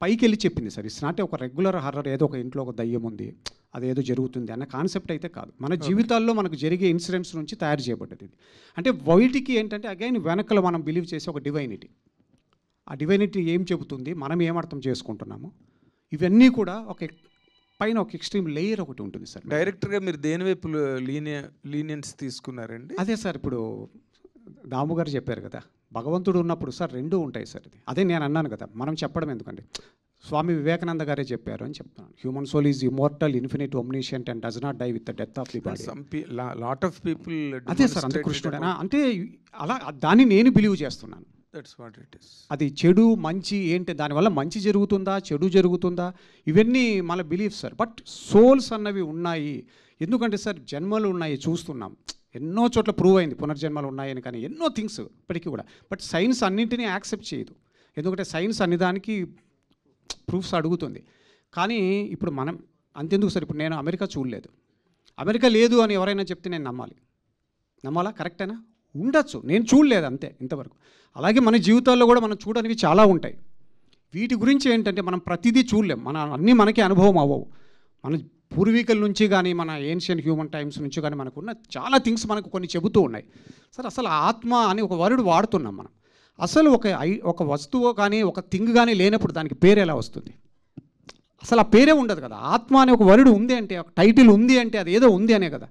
పైకి వెళ్ళి చెప్పింది సార్. ఇట్స్ నాట్ ఒక రెగ్యులర్ హర్రర్ ఏదో ఒక ఇంట్లో ఒక దయ్యం ఉంది అదేదో జరుగుతుంది అన్న కాన్సెప్ట్ అయితే కాదు. మన జీవితాల్లో మనకు జరిగే ఇన్సిడెంట్స్ నుంచి తయారు చేయబడ్డది ఇది. అంటే వైట్కి ఏంటంటే అగైన్ వెనకలు మనం బిలీవ్ చేసే ఒక డివైనిటీ. ఆ డివైనిటీ ఏం చెబుతుంది, మనం ఏం అర్థం చేసుకుంటున్నాము, ఇవన్నీ కూడా ఒక పైన ఒక ఎక్స్ట్రీమ్ లేయర్ ఒకటి ఉంటుంది సార్. డైరెక్టర్గా మీరు దేని వైపు లీనియన్స్ తీసుకున్నారండి? అదే సార్, ఇప్పుడు దాము గారు చెప్పారు కదా, భగవంతుడు ఉన్నప్పుడు సార్ రెండూ ఉంటాయి సార్. ఇది అదే నేను అన్నాను కదా, మనం చెప్పడం ఎందుకండి. స్వామి వివేకానంద గారే చెప్పారు అని చెప్తున్నాను. Human soul is immortal, infinite, omniscient and does not die with the death of the body. Lot of people అదే సార్, అంత కృష్ణుడేనా అంటే అలా దాన్ని నేను బిలీవ్ చేస్తున్నాను. That's what it is. అది చెడు మంచి ఏంటి, దానివల్ల మంచి జరుగుతుందా చెడు జరుగుతుందా ఇవన్నీ మన బిలీఫ్ సార్. బట్ సోల్స్ అన్నవి ఉన్నాయి. ఎందుకంటే సార్ జన్మలు ఉన్నాయి చూస్తున్నాం, ఎన్నో చోట్ల ప్రూవ్ అయింది పునర్జన్మలు ఉన్నాయని, కానీ ఎన్నో థింగ్స్ ఇప్పటికీ కూడా. బట్ సైన్స్ అన్నింటినీ యాక్సెప్ట్ చేయదు, ఎందుకంటే సైన్స్ అన్ని దానికి ప్రూఫ్స్ అడుగుతుంది. కానీ ఇప్పుడు మనం అంతెందుకు సార్, ఇప్పుడు నేను అమెరికా చూడలేదు, అమెరికా లేదు అని ఎవరైనా చెప్తే నేను నమ్మాలా? కరెక్టేనా? ఉండొచ్చు, నేను చూడలేదు అంతే ఇంతవరకు. అలాగే మన జీవితాల్లో కూడా మనం చూడనివి చాలా ఉంటాయి. వీటి గురించి ఏంటంటే మనం ప్రతిదీ చూడలేం, అన్నీ మనకి అనుభవం అవ్వవు. మన పూర్వీకుల నుంచి కానీ మన ఏన్షియన్ హ్యూమన్ టైమ్స్ నుంచి కానీ మనకున్న చాలా థింగ్స్ మనకు కొన్ని చెబుతూ ఉన్నాయి సార్. అసలు ఆత్మ అని ఒక వర్డ్ వాడుతున్నాం మనం. అసలు ఒక వస్తువు కానీ ఒక థింగ్ కానీ లేనప్పుడు దానికి పేరు ఎలా వస్తుంది? అసలు ఆ పేరే ఉండదు కదా. ఆత్మ అనే ఒక వర్డ్ ఉంది అంటే, ఒక టైటిల్ ఉంది అంటే అది ఏదో ఉంది అనే కదా.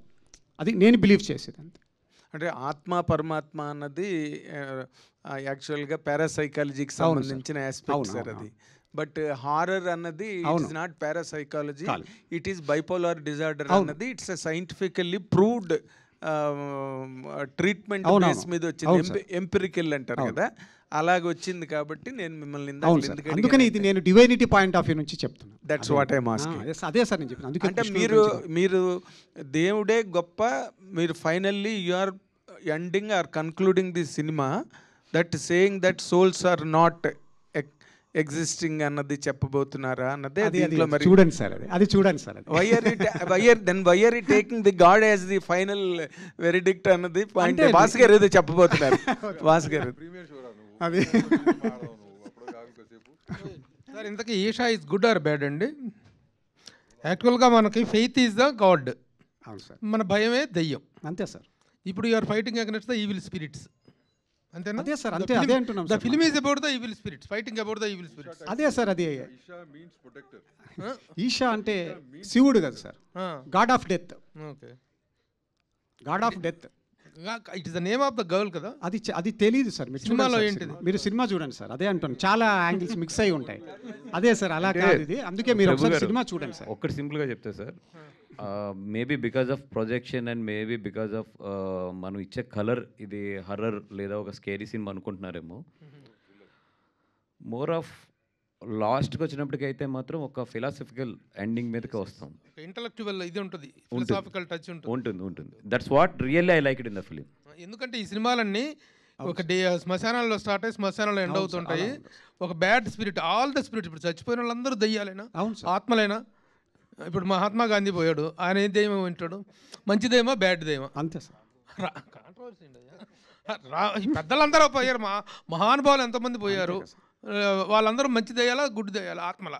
అది నేను బిలీవ్ చేసేది అంతే. అంటే ఆత్మ పరమాత్మ అన్నది యాక్చువల్గా పారాసైకాలజీకి సంబంధించిన ఆస్పెక్ట్ సార్ అది. బట్ హారర్ అన్నది it is not parapsychology, it is bipolar disorder అన్నది it's scientifically proved treatment base మీద వచ్చింది, ఎంపిరికల్ అంటారు కదా, అలాగే వచ్చింది. కాబట్టి నేను మిమ్మల్ని అందుకని ఇది నేను డివైనిటీ పాయింట్ ఆఫ్ వ్యూ నుంచి చెప్తున్నాను. That's what I asking. అదే సార్ నేను చెప్పాను. అందుకే అంటే మీరు దేవుడే గొప్ప, మీరు finally you are ending or concluding the cinema that saying that souls are not existing అన్నది చెప్పబోతున్నారా అన్నదే దీంట్లో. మరి చూడండి సార్, అది చూడండి sir. Why are you taking the God as the final verdict అన్నది పాయింట్. వాసు గారు ఏదో చెప్పబోతున్నారు. వాసు గారు అది సార్, ఇంతకీ Isha is good or bad అండి? యాక్చువల్గా మనకి ఫెయిత్ ఈజ్ ద గాడ్. అవును సార్. మన భయమే దెయ్యం. అంతే సార్. ఇప్పుడు you're fighting against the evil spirits, అంతేనా? అదే సార్, అంతే, అదే అంటున్నాం. The film is about the evil spirits, fighting about the evil spirits. అదే సార్, అది ఈషా అంటే శివుడు కదా sir, God of death. Okay, God of death. It is the name of the girl కదా. అది తెలియదు సార్. సినిమాలో ఏంటిది? మీరు సినిమా చూడండి సార్, అదే అంటున్నాను. చాలా యాంగిల్స్ మిక్స్ అయి ఉంటాయి. అదే సార్, అలా కాదు ఇది. అందుకే మీరు ఒకసారి సినిమా చూడండి సార్. ఒక్కటి సింపుల్గా చెప్తే sir, maybe because of projection and maybe because of మనం ఇచ్చే కలర్ ఇది హర్రర్ లేదా ఒక స్కేరీ సినిమా అనుకుంటున్నారేమో. మోర్ ఆఫ్ లాస్ట్కి వచ్చినప్పటికైతే మాత్రం ఒక ఫిలాసఫికల్ ఎండింగ్ మీదకి వస్తాం. ఇంటలెక్చువల్ ఇది ఉంటుంది, ఫిలాసఫికల్ టచ్ ఉంటుంది. That's what really I like it in the film. ఎందుకంటే ఈ సినిమాలన్నీ ఒక శ్మశానాల్లో స్టార్ట్ అయ్యి శ్మశానాల్లో ఎండ్ అవుతుంటాయి. ఒక bad spirit, all the spirit, ఇప్పుడు చచ్చిపోయిన వాళ్ళందరూ దయ్యాలేనా, ఆత్మలేనా? ఇప్పుడు మహాత్మా గాంధీ పోయాడు, ఆయన ఏం దయ్యమో వింటాడు, మంచిదేమో బ్యాడ్ దయ్యమో, అంతే సార్. కాంట్రవర్సీ పెద్దలందరూ పోయారు, మహానుభావులు ఎంతమంది పోయారు, వాళ్ళందరూ మంచి దయ్యాలా గుడ్ దయ్యాలా ఆత్మల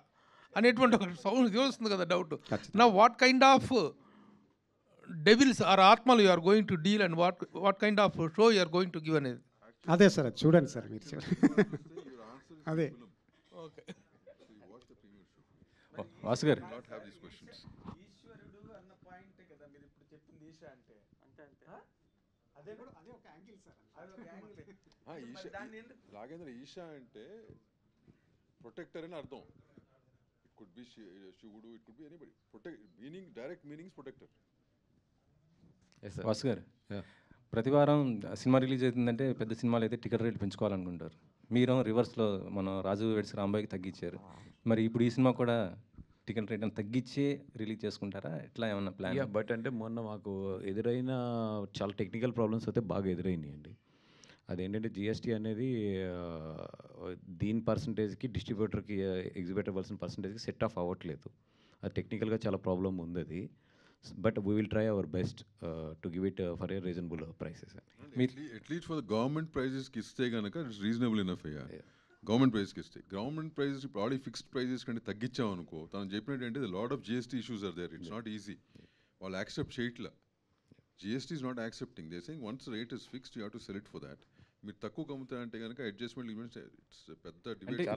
అనేటువంటి ఒక సౌండ్ వస్తుంది కదా డౌట్. నా what kind of devils or ఆత్మలు you are going to deal and what kind of show you are going to give అనేది. అదే సార్, అది చూడండి సార్ మీరు. అదే ఓకే. వాసు గారు, రాఘేంద్ర, ఈషా అంటే ప్రొటెక్టర్ అని అర్థం. ఇట్ కుడ్ బి శివుడు, it could be anybody. Meaning, direct meanings protector. Vasu గారు, ప్రతి వారం సినిమా రిలీజ్ అవుతుందంటే పెద్ద సినిమాలు అయితే టికెట్ రేట్లు పెంచుకోవాలనుకుంటారు. మీరు రివర్స్లో మన రాజు వెడ్స్ రాంబాయికి తగ్గించారు. మరి ఇప్పుడు ఈ సినిమా కూడా టికెట్ రేట్ తగ్గించి రిలీజ్ చేసుకుంటారా? ఎట్లా ఏమన్నా ప్లాన్? బట్ అంటే మొన్న మాకు ఎదురైన చాలా టెక్నికల్ ప్రాబ్లమ్స్ అయితే బాగా ఎదురైనాయండి. అదేంటంటే జిఎస్టీ అనేది దీని పర్సంటేజ్కి డిస్ట్రిబ్యూటర్కి ఎగ్జిబ్యూటర్ ఇవ్వాల్సిన పర్సంటేజ్కి సెట్ ఆఫ్ అవ్వట్లేదు. అది టెక్నికల్గా చాలా ప్రాబ్లం ఉంది అది. But we will try our best to give it for a reasonable prices. At least for the government ప్రైజెస్కి ఇస్తే కనుక ఇట్స్ రీజనబుల్ ఇనఫ్. గవర్నమెంట్ ప్రైస్కి ఇస్తే, గవర్నమెంట్ ప్రైజెస్ ఇప్పుడు ఆల్రెడీ ఫిక్స్డ్ ప్రైజెస్ కంటే తగ్గించామనుకో, తను చెప్పినట్టు ఏంటి, lot of GST issues are there. It's not easy. వాళ్ళు యాక్సెప్ట్ చేయట్లా. GST is not accepting. They saying once rate is fixed you have to sell it for that. మీరు తక్కువ కమ్ముతారంటే కనుక అడ్జస్ట్మెంట్ ఇట్స్ పెద్ద డిబేట్.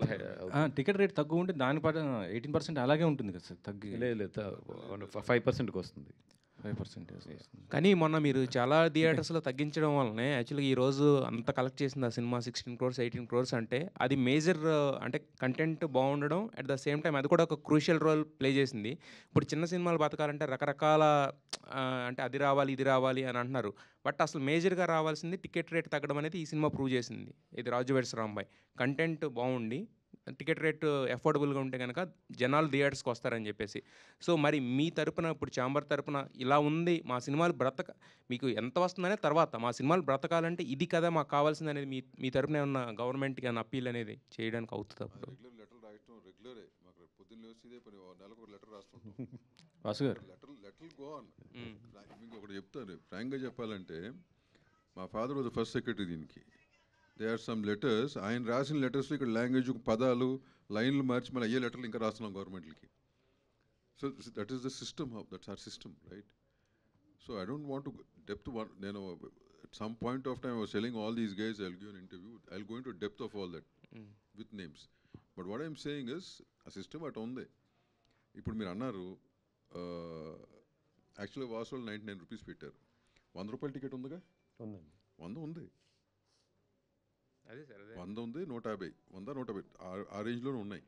టికెట్ రేట్ తక్కువ ఉంటే దాని పాటు 18% అలాగే ఉంటుంది కదా సార్, తగ్గి లేదు 5%కి వస్తుంది. 5%. కానీ మొన్న మీరు చాలా థియేటర్స్లో తగ్గించడం వల్లనే యాక్చువల్గా ఈరోజు అంత కలెక్ట్ చేసింది ఆ సినిమా 16 crores 18 crores అంటే అది మేజర్ అంటే కంటెంట్ బాగుండడం అట్ ద సేమ్ టైం అది కూడా ఒక క్రూషియల్ రోల్ ప్లే చేసింది. ఇప్పుడు చిన్న సినిమాలు బతకాలంటే రకరకాల అంటే అది రావాలి ఇది రావాలి అని అంటున్నారు. బట్ అసలు మేజర్గా రావాల్సింది టికెట్ రేట్ తగ్గడం అనేది ఈ సినిమా ప్రూవ్ చేసింది. ఇది రాజు వెడ్స్ రాంబాయ్ కంటెంట్ బాగుండి టికెట్ రేట్ అఫోర్డబుల్గా ఉంటే కనుక జనాలు థియేటర్స్కి వస్తారని చెప్పేసి. సో మరి మీ తరపున ఇప్పుడు ఛాంబర్ తరపున ఇలా ఉంది మా సినిమాలు మీకు ఎంత వస్తుందనే తర్వాత మా సినిమాలు బ్రతకాలంటే ఇది కదా మాకు కావాల్సింది అనేది మీ తరపున ఏమన్నా గవర్నమెంట్కి ఏమన్నా అప్పీల్ అనేది చేయడానికి అవుతుంది? అప్పుడు లెటర్ రాయటం రెగ్యులరే, మాకు పొద్దున్న లేచి ఇదే పని, నెలకు ఒక లెటర్ రాస్తుంటాం. వాసు గారు లెటర్ గో ఆన్. మీకు ఒకటి చెప్తాను, ఫ్రాంక్గా చెప్పాలంటే మా ఫాదర్ వాజ్ ఫస్ట్ సెక్రటరీ దీనికి. దే ఆర్ సమ్ లెటర్స్, ఆయన రాసిన లెటర్స్లో ఇక్కడ లాంగ్వేజ్ పదాలు లైన్లు మార్చి మళ్ళీ అయ్యే లెటర్లు ఇంకా రాస్తున్నాం గవర్నమెంట్కి. So that is the system, that's our system, right? So I don't want to depth one. నేను at some point of time I was telling all these guys I'll give an interview, I'll go into depth of all that with names. But what I'm saying is a system at ఉంది. ఇప్పుడు మీరు అన్నారు యాక్చువల్గా వాసోళ్ళు 99 rupees పెట్టారు. 100 రూపాయల ticket ఉందిగా, 100 ఉంది, అదే సార్ 100 ఉంది, 150, 100 150 ఆ రేంజ్లోనే ఉన్నాయి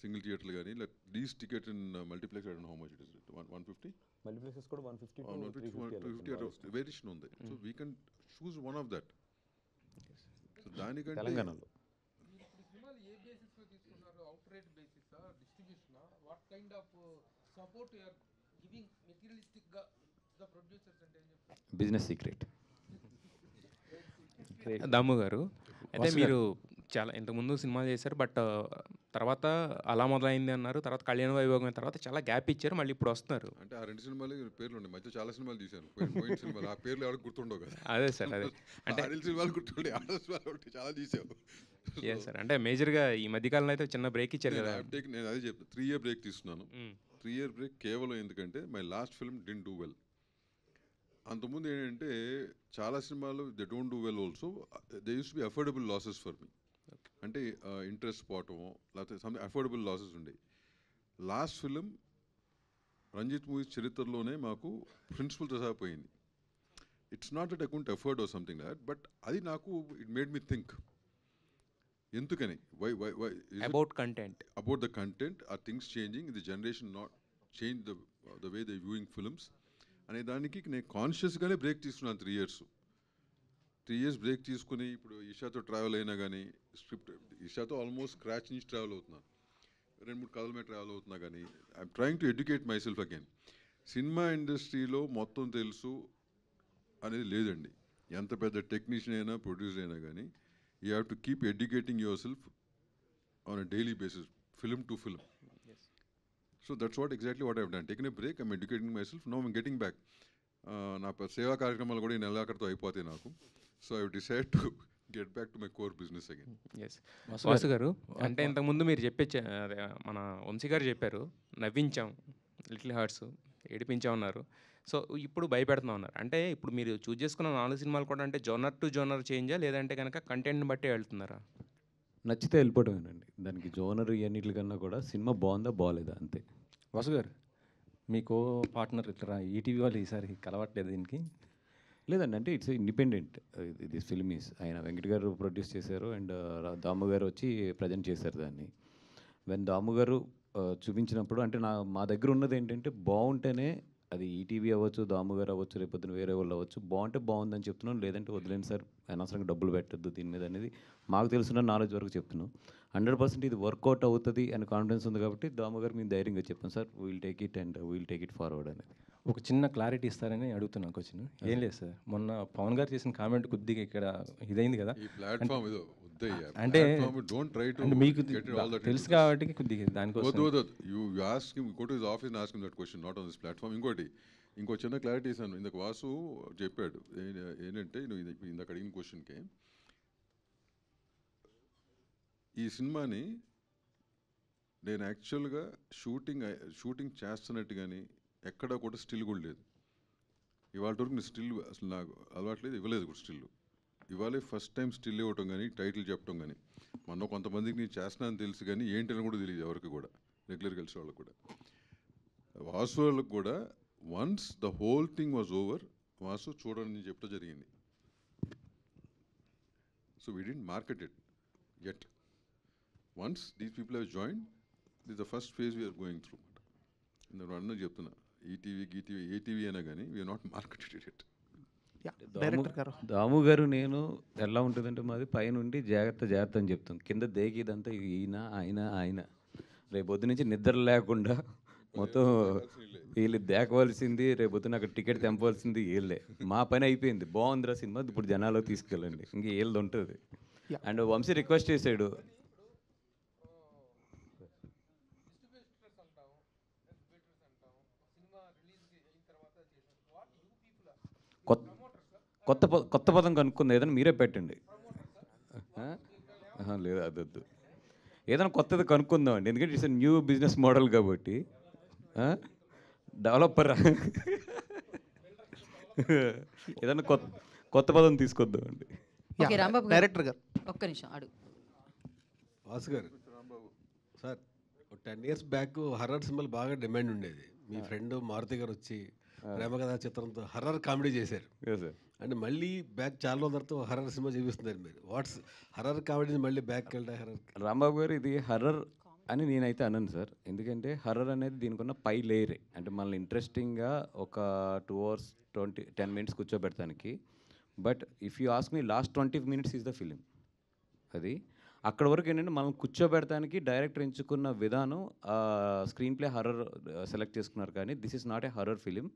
సింగిల్ థియేటర్లు. కానీ these ticket in multiplex I don't know how much it is, 150 multiplexes కూడా 150 250 వేరియేషన్ ఉంది. So we can choose one of that. So దానికంటే తెలంగాణలో బిజినెస్ సీక్రెట్. దమ్ము గారు అయితే మీరు చాలా ఇంతకుముందు సినిమా చేశారు, బట్ తర్వాత అలా మొదలైంది అన్నారు, తర్వాత కళ్యాణ వైభోగం తర్వాత చాలా గ్యాప్ ఇచ్చారు, మళ్ళీ ఇప్పుడు వస్తున్నారు. అంటే ఆ 2 సినిమాలు పేర్లు ఉన్నాయి, మధ్య చాలా సినిమాలు తీశాను, పోయిన సినిమాలు ఆ పేర్లు ఎవరికి గుర్తుండవు కదా. అదే సార్, అదే అంటే సినిమాలు గుర్తుండే, సినిమాలు చాలా తీసావు. సార్ అంటే మేజర్గా ఈ మధ్యకాలంలో అయితే చిన్న బ్రేక్ ఇచ్చారు కదా. నేను అదే చెప్తాను, 3 year బ్రేక్ తీసుకున్నాను. 3 year బ్రేక్ కేవలం ఎందుకంటే my last film didn't do well. అంతకుముందు ఏంటంటే చాలా సినిమాలు they don't do well also, they uses to be affordable losses for me. అంటే ఇంట్రెస్ట్ పోవటము లేకపోతే సంథింగ్ అఫోర్డబుల్ లాసెస్ ఉండేవి. లాస్ట్ ఫిలిం రంజిత్ మూవీస్ చరిత్రలోనే మాకు ప్రిన్సిపల్తో సహా పోయింది. It's not that I couldn't afford or something like that, but అది నాకు ఇట్ మేడ్ మీ థింక్ ఎందుకని why about the content or things changing, the generation not change the way they viewing films అనే దానికి నేను కాన్షియస్గానే break తీసుకున్నాను. 3 years break తీసుకుని ఇప్పుడు ఈషాతో travel అయినా కానీ స్క్రిప్ట్ ఈషాతో ఆల్మోస్ట్ స్క్రాచ్ నుంచి ట్రావెల్ అవుతున్నాను, 2-3 కథల మీద ట్రావెల్ అవుతున్నా కానీ I'm trying to educate my self again. Cinema ఇండస్ట్రీలో మొత్తం తెలుసు అనేది లేదండి. ఎంత పెద్ద టెక్నీషియన్ అయినా ప్రొడ్యూసర్ అయినా కానీ you have to keep educating your self on a daily basis, film to film. So that's what exactly what I've done, taken a break, I'm educating my self, now I'm getting back. నా సేవా కార్యక్రమాలు కూడా ఈ నెలాఖరుతో అయిపోతాయి నాకు. So I decide to get back to my core business again. Vasu గారు అంటే ఇంతకుముందు మీరు మన వంశీ గారు చెప్పారు, నవ్వించాం లిటిల్ హార్ట్స్, ఏడిపించాం అన్నారు. సో ఇప్పుడు భయపెడుతున్నాం అన్నారు. అంటే ఇప్పుడు మీరు చూస్ చేసుకున్న 4 సినిమాలు కూడా అంటే జోనర్ టు జోనర్ చేంజా, లేదంటే కనుక కంటెంట్ని బట్టి వెళ్తున్నారా? నచ్చితే వెళ్ళిపోవటమేనండి, దానికి జోనర్ ఇవన్నిటికన్నా కూడా సినిమా బాగుందా బాగాలేదా అంతే. వాసు గారు మీకు పార్ట్నర్ ఇట్లా ఈటీవీ వాళ్ళు ఈసారి కలవట్లేదు దీనికి? లేదండి, అంటే it's independent this film is. ఆయన వెంకట్ గారు ప్రొడ్యూస్ చేశారు అండ్ దాము గారు వచ్చి ప్రజెంట్ చేశారు దాన్ని. వెన్ దాము గారు చూపించినప్పుడు అంటే మా దగ్గర ఉన్నది ఏంటంటే బాగుంటేనే, అది ఈటీవీ అవ్వచ్చు, దాము గారు అవ్వచ్చు, రేపొద్దున వేరే వాళ్ళు అవ్వచ్చు, బాగుంటే బాగుందని చెప్తున్నాం, లేదంటే వదిలేండి సార్, అనవసరంగా డబ్బులు పెట్టద్దు దీని మీద అనేది మాకు తెలుసున్న నాలెడ్జ్ వరకు చెప్తున్నాం. 100% ఇది వర్కౌట్ అవుతుంది అని కాన్ఫిడెన్స్ ఉంది కాబట్టి దాము గారు మేము ధైర్యంగా చెప్పాం, sir we'll take it and we'll take it forward అనేది. ఒక చిన్న క్లారిటీ ఇస్తారని అడుగుతున్నాను క్వశ్చన్. ఏం లేదు సార్, మొన్న పవన్ గారు చేసిన కామెంట్ కొద్దిగా ఇక్కడ ఇదైంది కదా, అంటే మీకు తెలుసు కాబట్టి కొద్దిగా దానికోసం ఇంకో చిన్న క్లారిటీ ఇస్తాను. ఇందాక వాసు చెప్పాడు ఏంటంటే ఇందాక అడిగిన క్వశ్చన్కి, ఈ సినిమాని నేను యాక్చువల్గా షూటింగ్ చేస్తున్నట్టు కానీ ఎక్కడా కూడా స్టిల్ కూడా లేదు. ఇవాళ వరకు నేను స్టిల్ అసలు నాకు అలవాట్లేదు, ఇవ్వలేదు కూడా స్టిల్. ఇవాళే ఫస్ట్ టైం స్టిల్ ఇవ్వటం కానీ టైటిల్ చెప్పడం కానీ. మొన్న కొంతమందికి నేను చేస్తున్నాను తెలుసు కానీ ఏంటని కూడా తెలియదు ఎవరికి కూడా, రెగ్యులర్ కలిసి వాళ్ళకి కూడా. వాసు వాళ్ళకి కూడా once the whole thing was over, Vasu చూడండి నేను చెప్పడం జరిగింది. So we didn't market it yet. Once these people have joined, this is the first phase we are going through. నేను అన్న చెప్తున్నా, ఈటీవీ గీటీవీ ఏటీవీ అయినా కానీ వీఆర్ నాట్ మార్కెటెడ్ ఇట్. దాము గారు నేను ఎలా ఉంటుందంటే మాది పైనుండి జాగ్రత్త జాగ్రత్త అని చెప్తాం, కింద దేకిదంతా ఈయన ఆయన ఆయన. రేపొద్దు నుంచి నిద్ర లేకుండా మొత్తం వీళ్ళు దేకవలసింది, రేపొద్దున అక్కడ టికెట్ తెంపవలసింది వీళ్ళే. మా పని అయిపోయింది, బాగుందిరా సినిమా, ఇప్పుడు జనాల్లో తీసుకెళ్ళండి, ఇంక వీళ్ళది ఉంటుంది. అండ్ వంశీ రిక్వెస్ట్ చేశాడు, కొత్త పదం కనుక్కుంది, ఏదైనా మీరే పెట్టండి. లేదు అదొద్దు, ఏదైనా కొత్తది కనుక్కుందామండి, ఎందుకంటే ఇట్స్ న్యూ బిజినెస్ మోడల్ కాబట్టి. డెవలపర్ ఏదైనా కొత్త పదం తీసుకొద్దామండి. డైరెక్టర్ గారు ఒక్క నిమిషం అడుగు. వాసు గారు, సార్ 10 years బ్యాక్ హర్రర్ సినిమాలు బాగా డిమాండ్ ఉండేది. మీ ఫ్రెండ్ మారుతి గారు వచ్చి ప్రేమ కథా చిత్రంతో హర్రర్ కామెడీ చేశారు. అంటే మళ్ళీ బ్యాక్ చాలా రోజుల తర్వాత హర్రర్ సినిమా చూపిస్తున్నారు మీరు. వాట్స్ హర్రర్ కామెడీ మళ్ళీ బ్యాక్ వెళ్తా హర్రర్? రాంబాబు గారు, ఇది హర్రర్ అని నేనైతే అన్నాను సార్, ఎందుకంటే హర్రర్ అనేది దీనికి ఉన్న పై లేయరే. అంటే మనల్ని ఇంట్రెస్టింగ్గా ఒక 2 hours 10 minutes కూర్చోబెడతానికి. But if you ask me, last 20 minutes is the film. అది అక్కడ వరకు ఏంటంటే మనం కూర్చోబెడతానికి డైరెక్టర్ ఎంచుకున్న విధానం, స్క్రీన్ ప్లే హర్రర్ సెలెక్ట్ చేసుకున్నారు, కానీ this is not a horror film.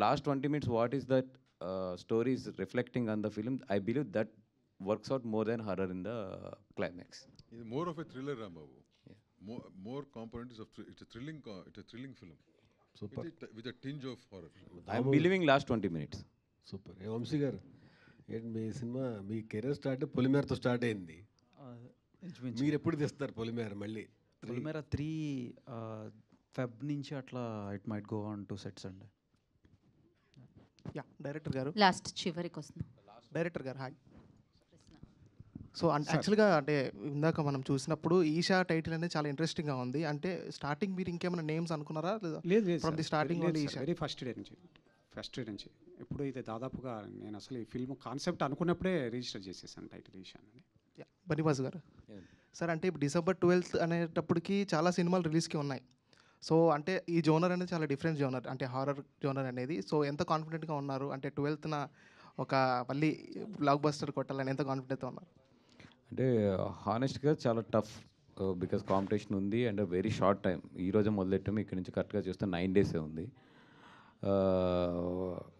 Last 20 minutes what is that story is reflecting on the film. I believe that works out more than horror in the climax. ఇది more of a thriller Rambabu. More components of it's a thrilling film. Super. With a tinge of horror. I am believing last 20 minutes. Super. Vamsi garu, ఏంటి మీ cinema, మీ career start పొలిమేరతో start అయింది. మీరు ఎప్పుడు తెస్తారు పొలిమేర? మళ్ళీ పొలిమేర 3 Feb నుంచి అట్లా it might go on to sets అండి. డైరెక్టర్ గారు, లాస్ట్ చివరికి వస్తుంది. డైరెక్టర్ గారు హాయ్. సో యాక్చువల్గా అంటే ఇందాక మనం చూసినప్పుడు ఈషా టైటిల్ అనేది చాలా ఇంట్రెస్టింగ్గా ఉంది. అంటే స్టార్టింగ్ మీరు ఇంకేమైనా నేమ్స్ అనుకున్నారా? లేదు from the starting Isha very first day నుంచి ఎప్పుడు అయితే దాదాపుగా నేను అసలు ఈ ఫిల్మ్ కాన్సెప్ట్ అనుకున్నప్పుడే రిజిస్టర్ చేసేసాను టైటిల్ ఈషా అని. బనివాస్ గారు సార్, అంటే ఇప్పుడు December 12th అనేటప్పటికి చాలా సినిమాలు రిలీజ్కి ఉన్నాయి. సో అంటే ఈ జోనర్ అనేది చాలా డిఫరెంట్ జోనర్, అంటే హారర్ జోనర్ అనేది. సో ఎంత కాన్ఫిడెంట్గా ఉన్నారు? అంటే 12th ఒక మళ్ళీ బ్లాక్ బస్టర్ కొట్టాలని ఎంత కాన్ఫిడెంట్గా ఉన్నారు? అంటే హానెస్ట్గా చాలా టఫ్, బికాస్ కాంపిటీషన్ ఉంది అండ్ వెరీ షార్ట్ టైం. ఈరోజు మొదలెట్టాము, ఇక్కడ నుంచి కరెక్ట్గా చూస్తే 9 days ఉంది.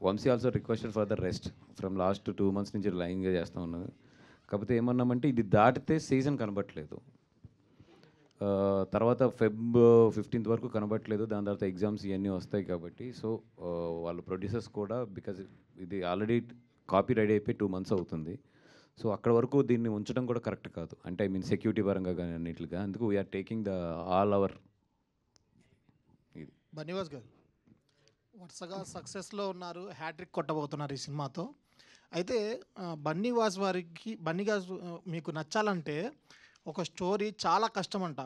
Vamsi also requested for the rest from last 2 months నుంచి లైన్గా చేస్తూ ఉన్నాను. కాకపోతే ఏమన్నామంటే ఇది దాటితే సీజన్ కనబట్టలేదు, తర్వాత Feb 15th వరకు కనబట్టలేదు, దాని తర్వాత ఎగ్జామ్స్ ఇవన్నీ వస్తాయి కాబట్టి. సో వాళ్ళు ప్రొడ్యూసర్స్ కూడా, బికాజ్ ఇది ఆల్రెడీ కాపీ రెడీ అయిపోయి 2 months అవుతుంది, సో అక్కడ వరకు దీన్ని ఉంచడం కూడా కరెక్ట్ కాదు. అంటే ఐ మీన్ సెక్యూరిటీ పరంగా కానీ అన్నిటిగా. అందుకు we're taking the all our. Bunny Vas garu వరుసగా సక్సెస్లో ఉన్నారు, హ్యాట్రిక్ కొట్టబోతున్నారు ఈ సినిమాతో. అయితే బన్నీవాస్ మీకు నచ్చాలంటే ఒక స్టోరీ చాలా కష్టమంట.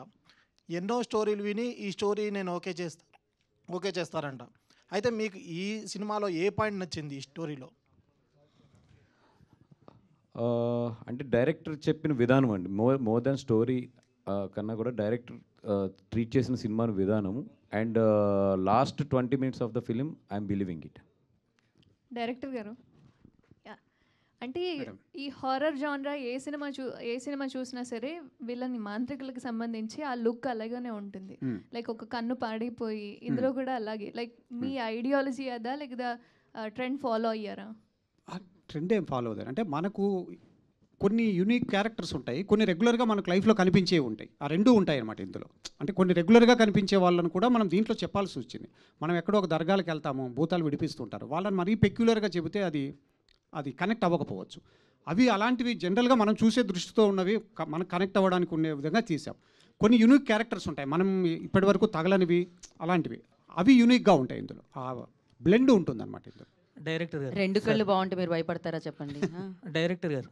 ఎన్నో స్టోరీలు విని ఈ స్టోరీ నేను ఓకే చేస్తారంట. అయితే మీకు ఈ సినిమాలో ఏ పాయింట్ నచ్చింది ఈ స్టోరీలో? అంటే డైరెక్టర్ చెప్పిన విధానం అండి, మోర్ దాన్ స్టోరీ కన్నా కూడా డైరెక్టర్ ట్రీట్ చేసిన సినిమాను విధానము. And last 20 minutes of the film I'm believing it. Director గారు, అంటే ఈ హారర్ జానరా ఏ సినిమా చూసినా సరే వీళ్ళని మాంత్రికులకు సంబంధించి ఆ లుక్ అలాగనే ఉంటుంది. లైక్ ఒక కన్ను పాడైపోయి, ఇందులో కూడా అలాగే. లైక్ మీ ఐడియాలజీ అదా, లేదా ట్రెండ్ ఫాలో అయ్యారా? ట్రెండ్ ఏం ఫాలో అవుతారు అంటే మనకు కొన్ని యూనిక్ క్యారెక్టర్స్ ఉంటాయి, కొన్ని రెగ్యులర్గా మనకు లైఫ్లో కనిపించేవి ఉంటాయి. ఆ రెండు ఉంటాయి అన్నమాట ఇందులో. అంటే కొన్ని రెగ్యులర్గా కనిపించే వాళ్ళని కూడా మనం దీంట్లో చెప్పాల్సి వచ్చింది. మనం ఎక్కడో ఒక దర్గాలకు వెళ్తాము, భూతాలు విడిపిస్తుంటారు, వాళ్ళని మరీ పెక్యులర్గా చెబితే అది కనెక్ట్ అవ్వకపోవచ్చు. అవి అలాంటివి జనరల్గా మనం చూసే దృష్టితో ఉన్నవి మనకు కనెక్ట్ అవ్వడానికి ఉండే విధంగా తీసాం. కొన్ని యూనిక్ క్యారెక్టర్స్ ఉంటాయి, మనం ఇప్పటి వరకు తగలనివి, అలాంటివి అవి యూనిక్గా ఉంటాయి ఇందులో. ఆ బ్లెండ్ ఉంటుందన్నమాట ఇందులో. డైరెక్టర్ గారు రెండు కళ్ళు బాగుంటే మీరు భయపడతారా చెప్పండి. డైరెక్టర్ గారు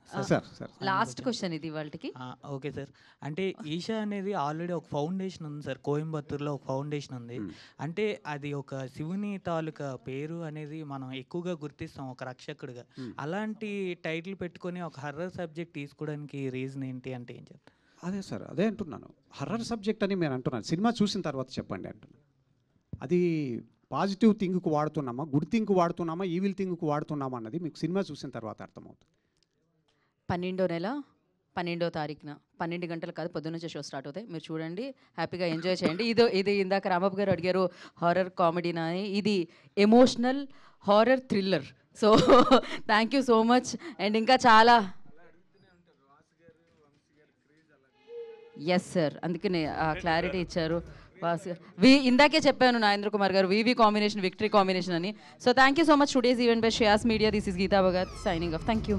లాస్ట్ క్వశ్చన్ ఇది వాళ్ళకి. ఓకే సార్, అంటే ఈషా అనేది ఆల్రెడీ ఒక ఫౌండేషన్ ఉంది సార్, కోయంబత్తూర్లో ఒక ఫౌండేషన్ ఉంది. అంటే అది ఒక శివుని తాలూకా పేరు అనేది మనం ఎక్కువగా గుర్తిస్తాం ఒక రక్షకుడిగా. అలాంటి టైటిల్ పెట్టుకొని ఒక హర్రర్ సబ్జెక్ట్ తీసుకోవడానికి రీజన్ ఏంటి అంటే ఏం చెప్తారు? అదే సార్, అదే అంటున్నాను, హర్రర్ సబ్జెక్ట్ అని నేను అంటున్నాను. సినిమా చూసిన తర్వాత చెప్పండి అంటున్నాను. అది పాజిటివ్ థింగ్కు వాడుతున్నామా, గుడ్ థింగ్కు వాడుతున్నామా, ఈవిల్ థింగ్కు వాడుతున్నామా అన్నది మీకు సినిమా చూసిన తర్వాత అర్థమవుతుంది. 12వ నెల 12వ తారీఖున 12 గంటలు కాదు, పొద్దున్నుంచే షో స్టార్ట్ అవుతాయి. మీరు చూడండి, హ్యాపీగా ఎంజాయ్ చేయండి. ఇది ఇందాక రాంబాబు గారు అడిగారు హారర్ కామెడీనా అని, ఇది emotional horror thriller. So thank you so much. And ఇంకా చాలా ఎస్ సార్, అందుకనే క్లారిటీ ఇచ్చారు. ఇందాకే చెప్పాను Nagendra Kumar garu, VV combination victory combination అని. So thank you so much. Today's event by Shreyas media. This is Geeta Bhagat signing off. Thank you.